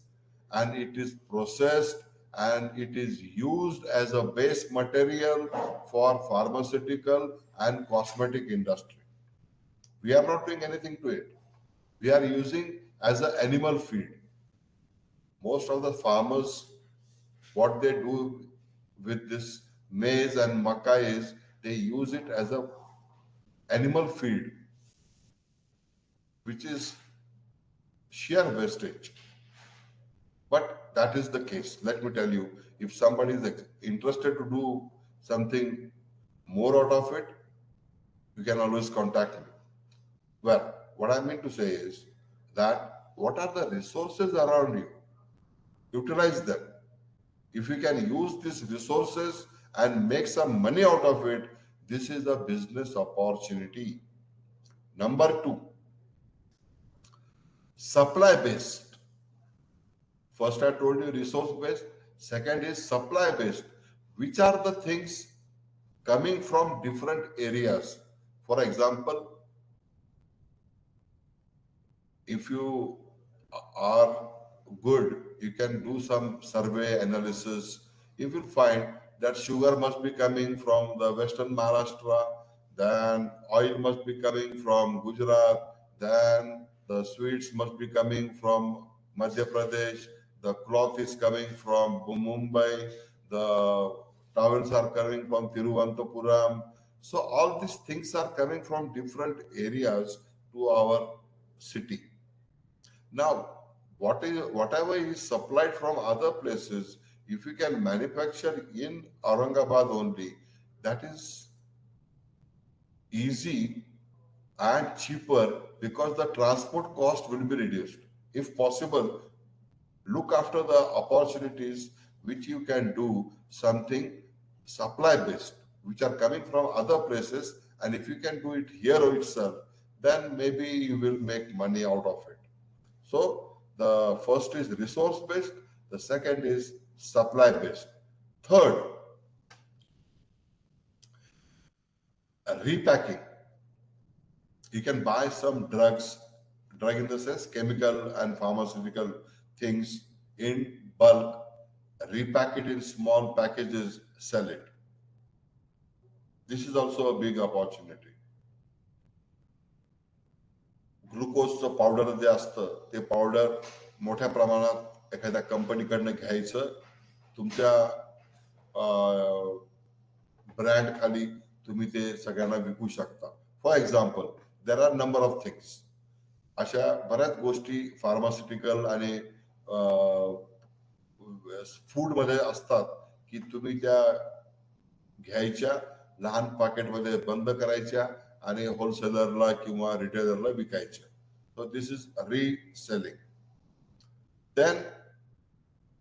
and it is processed and it is used as a base material for pharmaceutical and cosmetic industry. We are not doing anything to it. We are using as an animal feed. Most of the farmers, what they do with this maize and maca is they use it as a animal feed, which is sheer wastage. But that is the case. Let me tell you, if somebody is interested to do something more out of it, you can always contact me. Well, what I mean to say is that what are the resources around you? Utilize them. If you can use these resources and make some money out of it, this is a business opportunity. Number two, supply based. First, I told you resource based. Second is supply based. Which are the things coming from different areas? For example, if you are good, you can do some survey analysis. You will find that sugar must be coming from the Western Maharashtra, then oil must be coming from Gujarat, then the sweets must be coming from Madhya Pradesh, the cloth is coming from Mumbai, the towels are coming from Tiruvananthapuram. So all these things are coming from different areas to our city. Now, whatever is supplied from other places, if you can manufacture in Aurangabad only, that is easy and cheaper because the transport cost will be reduced. If possible, look after the opportunities which you can do something supply based, which are coming from other places, and if you can do it here itself, then maybe you will make money out of it. So the first is resource based, the second is supply based. Third, repacking. You can buy some drug in the sense chemical and pharmaceutical things in bulk, repack it in small packages, sell it. This is also a big opportunity. ग्लुकोजचं powder जे असतं ते powder मोठ्या प्रमाणात एखाद्या कंपनीकडनं घ्यायचं, तुमच्या brand खाली तुम्ही ते सगळ्यांना विकू शकता. For example, there are number of things. अशा बऱ्याच गोष्टी फार्मास्युटिकल आणि फूड मध्ये असतात की तुम्ही त्या घ्यायच्या, लहान पॅकेटमध्ये बंद करायच्या आणि होलसेलरला किंवा रिटेलरला विकायच्या. So this is reselling. Then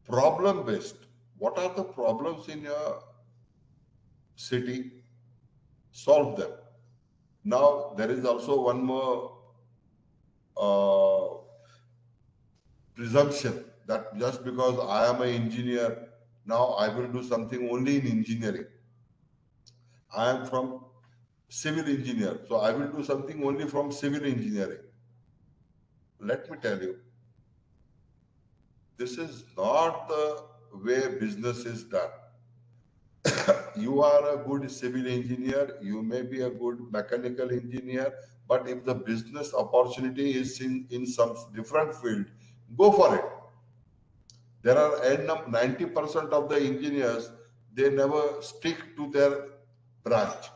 problem based. What are the problems in your city? Solve them. Now there is also one more presumption that just because I am an engineer, now I will do something only in engineering. I am from civil engineer, so I will do something only from civil engineering. Let me tell you, this is not the way business is done. You are a good civil engineer, you may be a good mechanical engineer, but if the business opportunity is in some different field, go for it. There are 90% of the engineers, they never stick to their branch.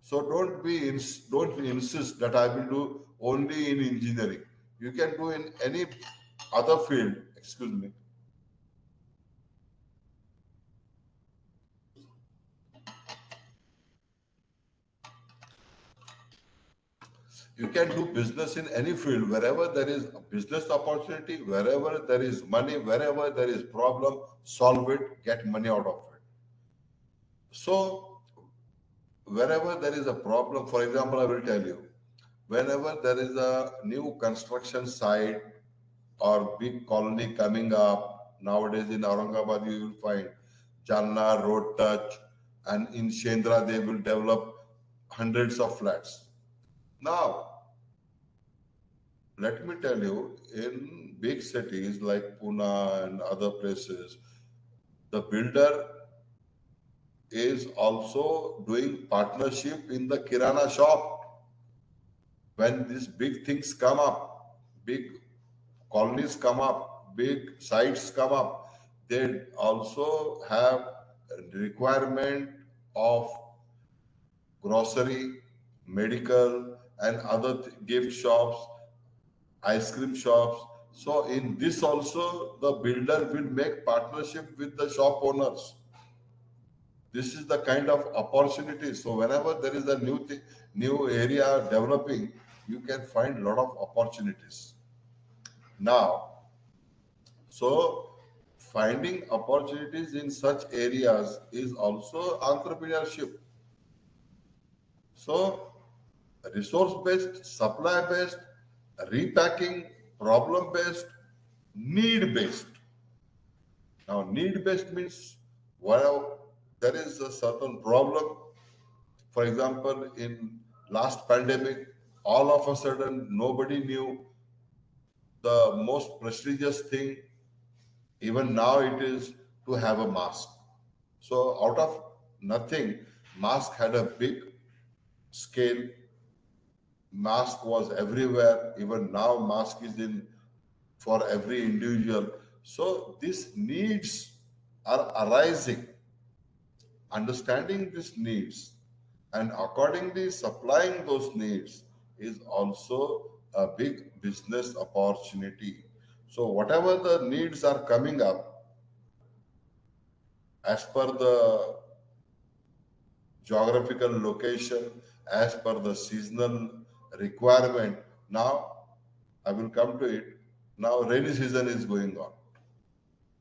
So don't insist that I will do only in engineering. You can do in any other field. Excuse me. You can do business in any field, wherever there is a business opportunity, wherever there is money, wherever there is problem, solve it, get money out of it. So wherever there is a problem, for example, I will tell you, whenever there is a new construction site or big colony coming up, nowadays in Aurangabad you will find Jalna, Road Touch, and in Shendra they will develop hundreds of flats. Now, let me tell you, in big cities like Pune and other places, the builder is also doing partnership in the Kirana shop. When these big things come up, big colonies come up, big sites come up, they also have requirement of grocery, medical, and other gift shops, ice cream shops. So in this also, the builder will make partnership with the shop owners. This is the kind of opportunity. So whenever there is a new area developing, you can find a lot of opportunities. Now, so finding opportunities in such areas is also entrepreneurship. So resource-based, supply-based, repacking, problem-based, need-based. Now, need-based means, well, there is a certain problem. For example, in last pandemic, all of a sudden, nobody knew the most prestigious thing. Even now, it is to have a mask. So, out of nothing, mask had a big scale. Mask was everywhere. Even now, mask is in for every individual. So these needs are arising. Understanding these needs and accordingly supplying those needs is also a big business opportunity. So whatever the needs are coming up as per the geographical location, as per the seasonal requirement. Now I will come to it. Now rainy season is going on.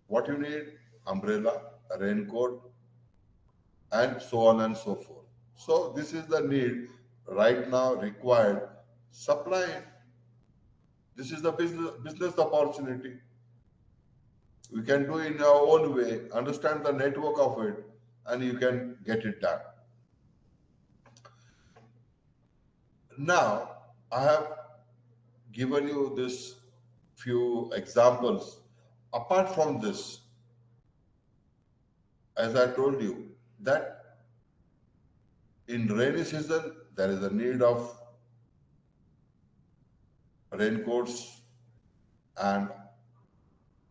What you need? Umbrella, a raincoat, and so on and so forth. So this is the need right now required. Supply it. This is the business opportunity. We can do in our own way, understand the network of it, and you can get it done. Now, I have given you this few examples. Apart from this, as I told you, that in rainy season, there is a need of raincoats and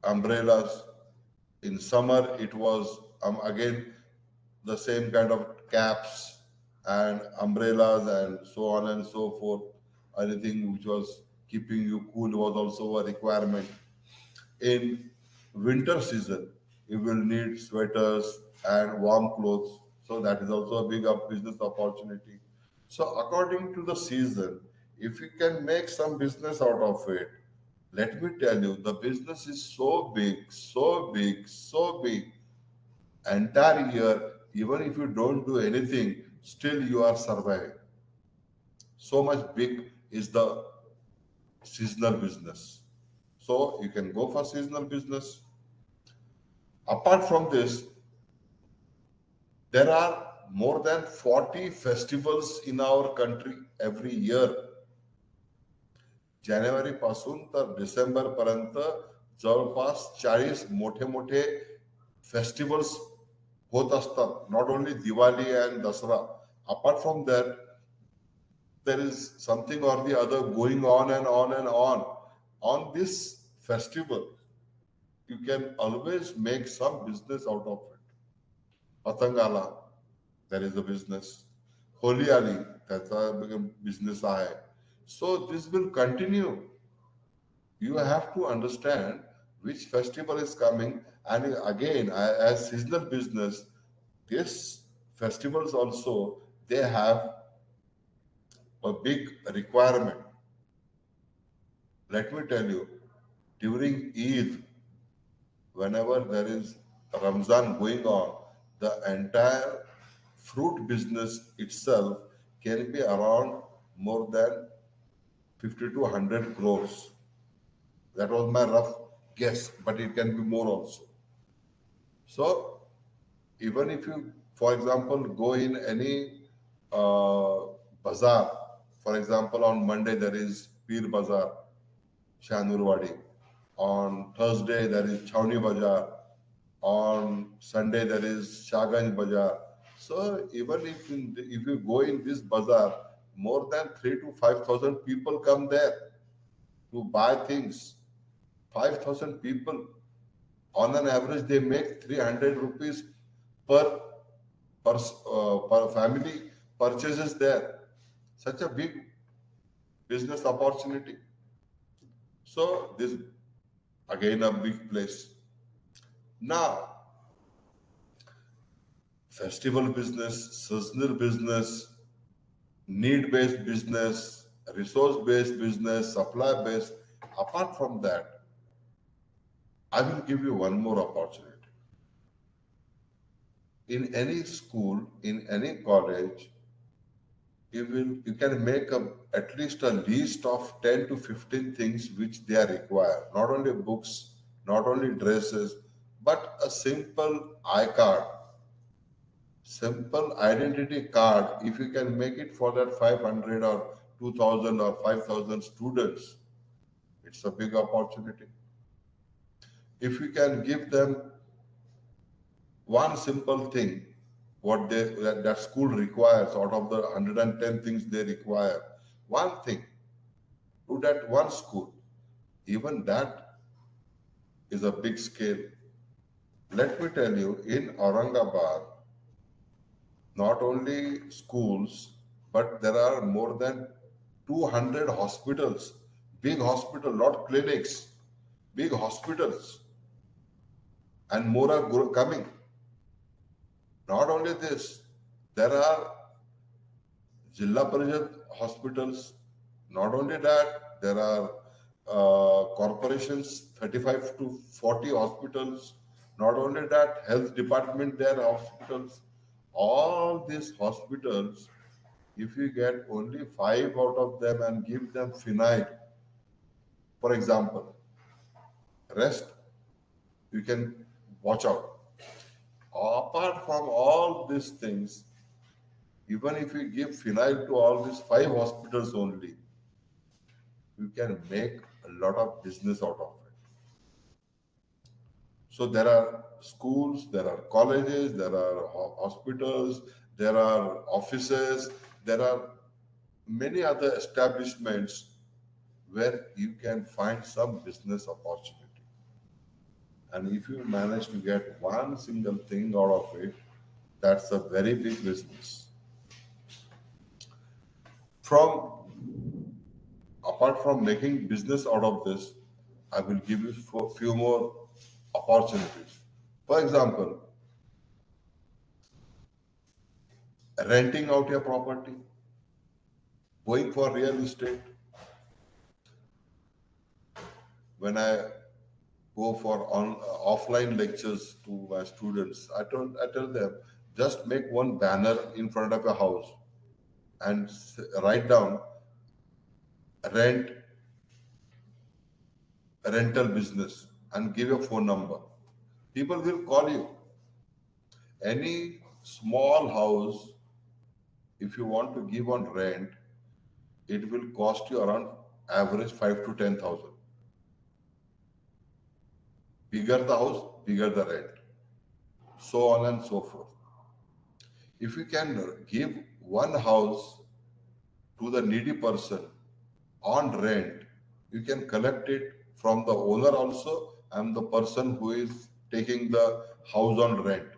umbrellas. In summer, it was again the same kind of caps and umbrellas and so on and so forth. Anything which was keeping you cool was also a requirement. In winter season, you will need sweaters and warm clothes. So that is also a big business opportunity. So according to the season, if you can make some business out of it, let me tell you, the business is so big, so big, so big. Entire year, even if you don't do anything, still you are surviving. So much big is the seasonal business. So you can go for seasonal business. Apart from this, there are more than 40 festivals in our country every year. January पासून तर December पर्यंत जवळपास 40 मोठे मोठे festivals होत असतात. Not only Diwali and Dasra. Apart from that, there is something or the other going on and on and on. On this festival, you can always make some business out of it. Patangala, there is a business. Holi Ali, that's a big business I. So this will continue. You have to understand which festival is coming, and again, as seasonal business, these festivals also they have a big requirement. Let me tell you, during Eid, whenever there is Ramzan going on, the entire fruit business itself can be around more than 50 to 100 crores. That was my rough guess, but it can be more also. So, even if you, for example, go in any bazaar, for example, on Monday there is Peer Bazaar, Shanurwadi. On Thursday there is Chhauni Bazaar. On Sunday there is Shaganj Bazaar. So even if you go in this bazaar, more than 3 to 5,000 people come there to buy things. 5,000 people. On an average, they make 300 rupees per per family purchases there. Such a big business opportunity. So this again a big place. Now, festival business, seasonal business, need-based business, resource-based business, supply-based. Apart from that, I will give you one more opportunity. In any school, in any college, you can make at least a list of 10 to 15 things which they are required. Not only books, not only dresses, but a simple I-card, simple identity card. If you can make it for that 500 or 2,000 or 5,000 students, it's a big opportunity. If you can give them one simple thing, what that school requires out of the 110 things they require, one thing to that one school, even that is a big scale. Let me tell you, in Aurangabad, not only schools, but there are more than 200 hospitals, big hospital, not clinics, big hospitals, and more are coming. Not only this, there are Jilla Parishad hospitals. Not only that, there are corporations, 35 to 40 hospitals. Not only that, health department, there are hospitals. All these hospitals, if you get only 5 out of them and give them phenide, for example, rest you can watch out. Apart from all these things, even if you give phenyl to all these 5 hospitals only, you can make a lot of business out of it. So there are schools, there are colleges, there are hospitals, there are offices, there are many other establishments where you can find some business opportunity. And if you manage to get one single thing out of it, that's a very big business. Apart from making business out of this, I will give you a few more opportunities. For example, renting out your property, going for real estate. When I go for offline lectures to my students, I tell them, just make one banner in front of a house and write down rental business and give a phone number. People will call you. Any small house, if you want to give on rent, it will cost you around average 5 to 10,000. Bigger the house, bigger the rent, so on and so forth. If you can give one house to the needy person on rent, you can collect it from the owner also and the person who is taking the house on rent.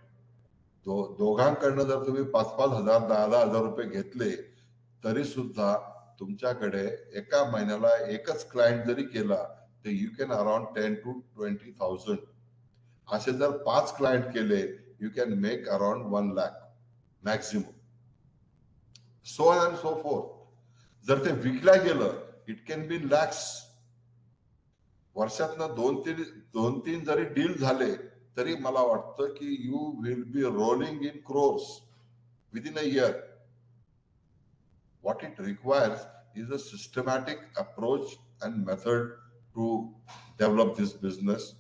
दोघांकडनं जर तुम्ही 5,000, 10,000 रुपये घेतले तरी सुद्धा तुमच्याकडे एका महिन्याला एकच क्लायंट जरी केला तर यू कॅन अराउंड 10 to 20,000. असे जर 5 क्लायंट केले you can make around 1 lakh maximum. So on and so forth. जर ते विकल्या गेलं इट कॅन बी लॅक्स. वर्षातनं 2-3 जरी डील झाले तरी मला वाटतं की you will be rolling in crores within a year. What it requires is a systematic approach and method to develop this business,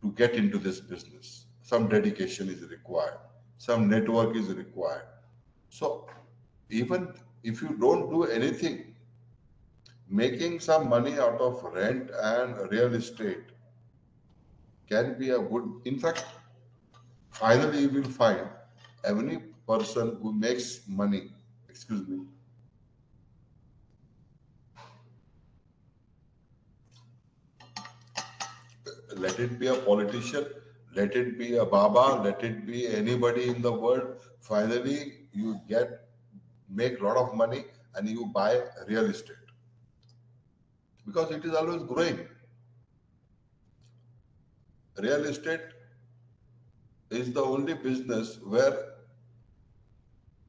to get into this business. Some dedication is required, some network is required. So even if you don't do anything, making some money out of rent and real estate can be a good, in fact, finally you will find every person who makes money, excuse me, let it be a politician, let it be a Baba, let it be anybody in the world, finally you make a lot of money and you buy real estate because it is always growing. Real estate is the only business where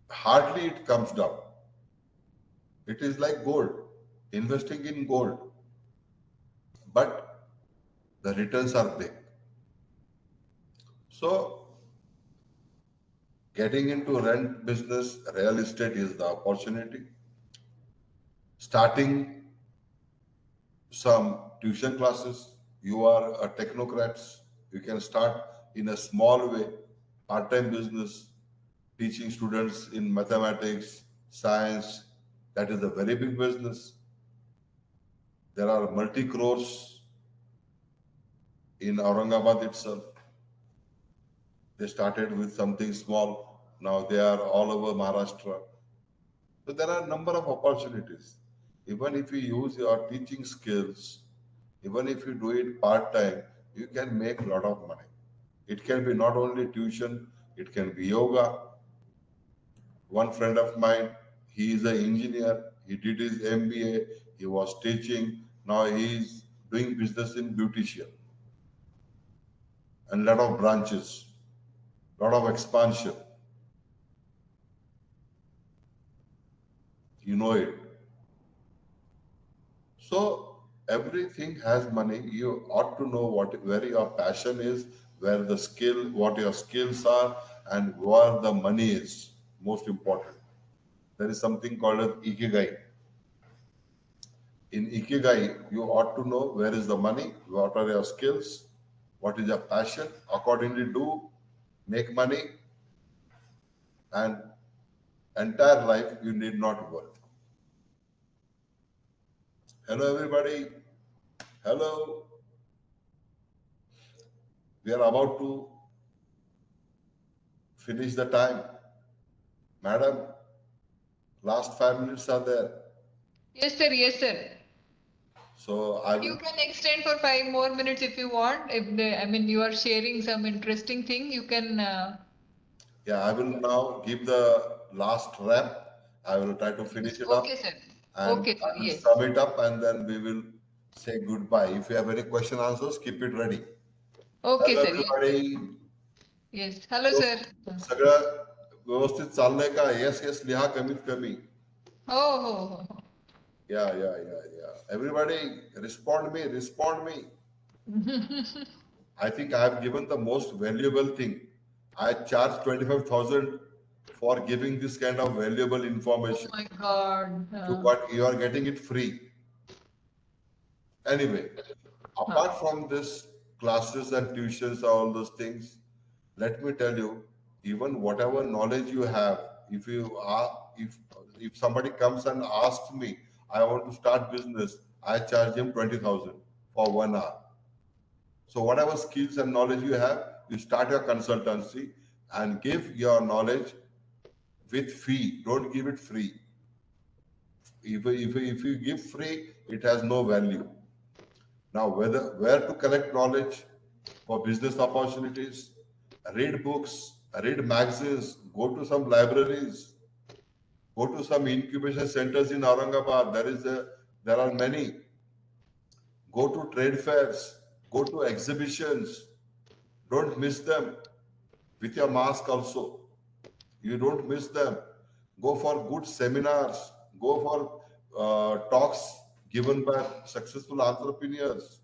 hardly it comes down. It is like gold, investing in gold, but the returns are big. So getting into rent business, real estate is the opportunity. Starting some tuition classes. You are a technocrat. You can start in a small way, part-time business, teaching students in mathematics, science. That is a very big business. There are multi-crores in Aurangabad itself. They started with something small. Now they are all over Maharashtra. So there are a number of opportunities. Even if you use your teaching skills, even if you do it part-time, you can make a lot of money. It can be not only tuition, it can be yoga. One friend of mine, he is an engineer. He did his MBA. He was teaching. Now he is doing business in beautician. And a lot of branches, a lot of expansion. You know it. So everything has money. You ought to know where your passion is, where the skill, what your skills are, and where the money is. Most important. There is something called as Ikigai. In Ikigai, you ought to know where is the money, what are your skills, what is your passion, accordingly do, make money, and entire life you need not work. Hello everybody. Hello. We are about to finish the time. Madam, last 5 minutes are there. Yes, sir. Yes, sir. So I You will, can extend for 5 more minutes if you want. I mean, you are sharing some interesting thing, you can. I will now give the last wrap. I will try to finish it up Okay, sir. and Okay, sir. I will Yes. sum it up and then we will say goodbye. If you have any question answers, keep it ready. Okay, Hello sir. Yes. everybody. Yes. Hello, sir. सगळं व्यवस्थित चाललंय का? Yes yes लिहा कमीत कमी. Oh. Yeah. Everybody respond me. I think I have given the most valuable thing. I charge 25,000 for giving this kind of valuable Oh information. my God. But you are getting it free. Anyway, apart from this classes and tuitions, all those things, let me tell you, even whatever knowledge you have, if you are, if somebody comes and asks me, I want to start business, I charge him 20,000 for 1 hour. So whatever skills and knowledge you have, you start your consultancy and give your knowledge with fee. Don't give it free. If you give free, it has no value. Now, where to collect knowledge for business opportunities? Read books, read magazines, go to some libraries, go to some incubation centers in Aurangabad. There are many. Go to trade fairs, go to exhibitions. Don't miss them. With your mask also. You don't miss them. Go for good seminars. Go for talks given by successful entrepreneurs.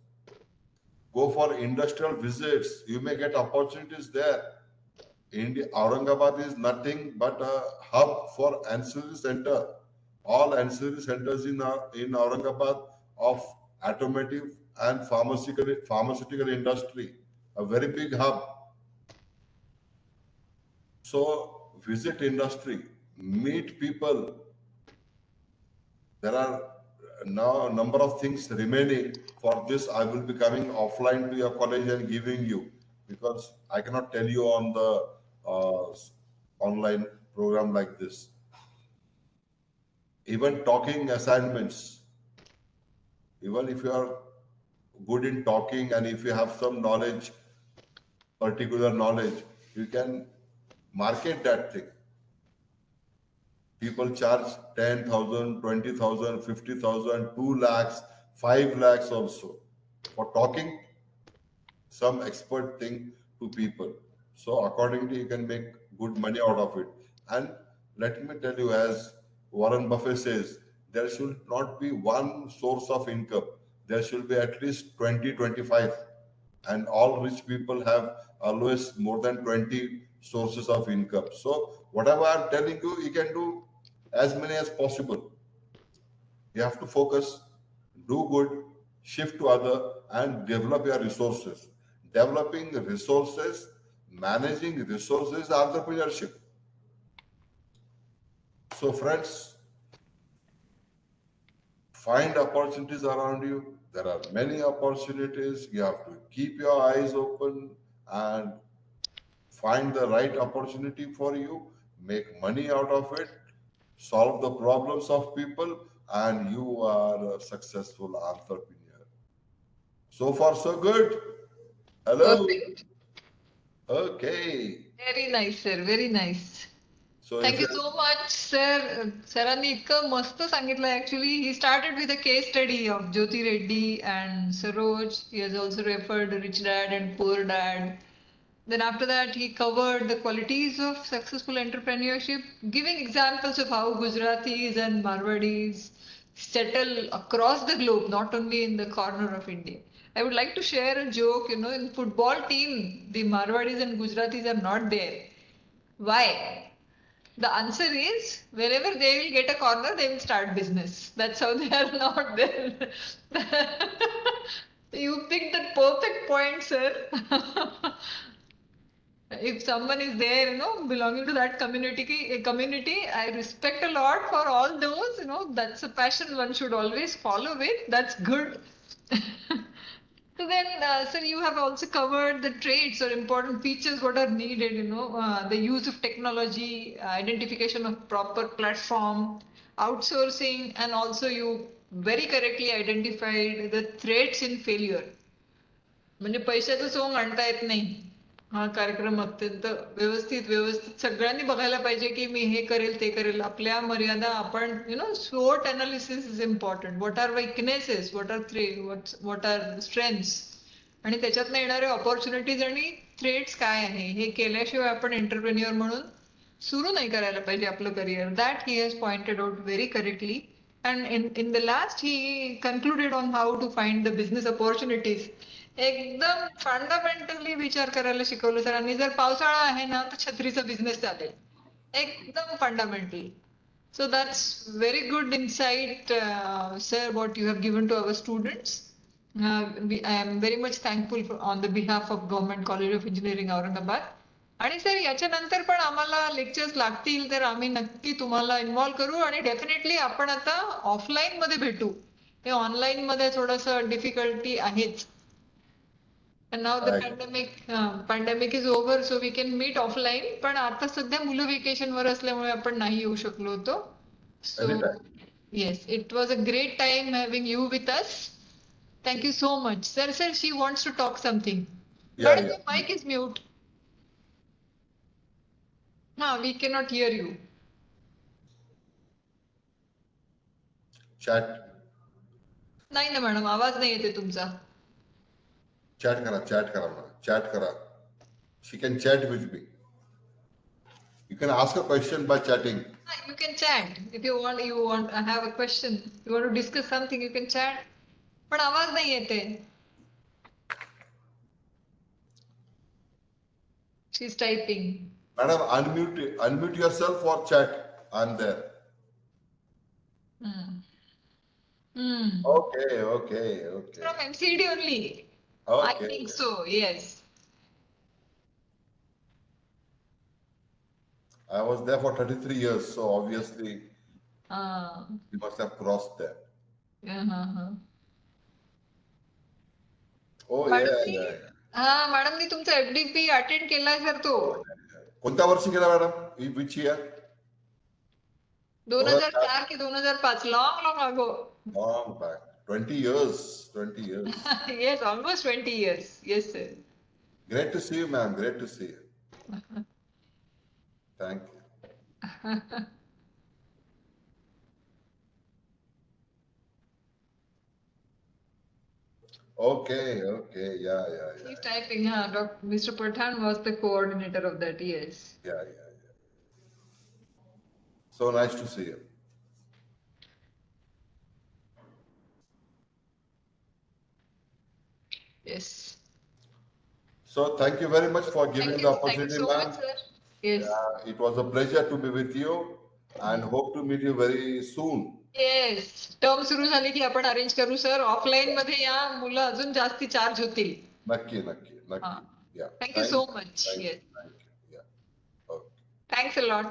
Go for industrial visits. You may get opportunities there. India, Aurangabad is nothing but a hub for ancillary center. All ancillary centers in Aurangabad of automotive and pharmaceutical industry. A very big hub. So visit industry, meet people. There are now a number of things remaining. For this, I will be coming offline to your college and giving you, because I cannot tell you on the online program like this. Even talking assignments, even if you are good in talking and if you have some knowledge, particular knowledge, you can market that thing. People charge 10,000, 20,000, 50,000, 2 lakhs, 5 lakhs also for talking some expert thing to people. So accordingly, you can make good money out of it. And let me tell you, as Warren Buffett says, there should not be one source of income. There should be at least 20, 25. And all rich people have always more than 20 sources of income. So whatever I'm telling you, you can do as many as possible. You have to focus, do good, shift to other, and develop your resources. Developing resources, managing resources, entrepreneurship. So friends, find opportunities around you. There are many opportunities. You have to keep your eyes open and find the right opportunity for you, make money out of it, solve the problems of people, and you are a successful entrepreneur. So far, so good. Hello. Perfect. Okay. Very nice, sir. Very nice. So Thank if you you, so much, sir. सरांनी इतकं मस्त सांगितलं actually. He started with a case study of Jyoti Reddy and Saroj. He has also referred Rich Dad and Poor Dad. Then after that, he covered the qualities of successful entrepreneurship, giving examples of how Gujaratis and Marwadis settle across the globe, not only in the corner of India. I would like to share a joke, in football team, the Marwadis and Gujaratis are not there. Why? The answer is wherever they will get a corner, they will start business. That's how they are not there. You picked that perfect point, sir. If someone is there, belonging to that community, I respect a lot for all those, that's a passion one should always follow with. That's good. So then, sir, you have also covered the traits or important features what are needed, the use of technology, identification of proper platform, outsourcing, and also you very correctly identified the threats in failure. म्हणजे पैशाचं song आणता येत नाही. हा कार्यक्रम अत्यंत व्यवस्थित सगळ्यांनी बघायला पाहिजे की मी हे करेल ते करेल. आपल्या मर्यादा आपण SWOT analysis is important. What are weaknesses, what are strengths आणि त्याच्यातनं येणारे ऑपॉर्च्युनिटीज आणि थ्रेट्स काय आहे हे केल्याशिवाय आपण एंटरप्रेन्युअर म्हणून सुरू नाही करायला पाहिजे आपलं career. That he has pointed out very correctly. And in the last, he concluded on how to find the business opportunities. एकदम फंडामेंटली विचार करायला शिकवलं सर. आणि जर पावसाळा आहे ना तर छत्रीचा बिझनेस चालेल. एकदम fundamentally. So that's very good insight, sir, what you have given to our students. I am very much thankful on the behalf of Government College of Engineering, Aurangabad. आणि सर याच्यानंतर पण आम्हाला लेक्चर्स लागतील तर आम्ही नक्की तुम्हाला इन्व्हॉल्व करू आणि डेफिनेटली आपण आता ऑफलाईन मध्ये भेटू. हे ऑनलाईन मध्ये थोडस डिफिकल्टी आहेच. And now the pandemic is over, so we can meet offline. पण आता सध्या मुलं वेकेशन वर असल्यामुळे आपण नाही येऊ शकलो होतो. So yes, it was a great time having you with us. Thank you so much. Sir, she wants to talk something. Madam, your mic is mute. No, we cannot hear you. Chat. नाही ना madam, आवाज नाही येते तुमचा. Chat करा. She can chat with me. You can ask a question by chatting. You can chat. If you want, I have a question. You want to discuss something, you can chat. पण आवाज नाही येते. She's typing. Madam, unmute yourself or chat. I'm there. Okay. From MCD only. Okay. I think so, yes. I was there for 33 years, so obviously you must have crossed there. Oh, yeah. हा मॅडमनी तुमचा FDP attend केलाय sir तो. कोणत्या वर्षी केला madam? Which year? 2004 की 2005. Long ago. Long back. 20 years. Yes, almost 20 years. Yes, sir. Great to see you, ma'am. Great to see you. Thank you. Okay. Yeah. He's typing, Mr. Pathan was the coordinator of that, yes. Yeah. So nice to see you. Yes. So thank you very much for giving the opportunity, ma'am. Thank you so much, sir. Yes. It was a pleasure to be with you and hope to meet you very soon. Yes. Term सुरू झाली की आपण arrange करू sir. Offline मध्ये या, मुलं अजून जास्ती चार्ज होतील. नक्की. Yeah. Thank you so much. Yes. Thank you. Yeah. Okay. Thanks a lot.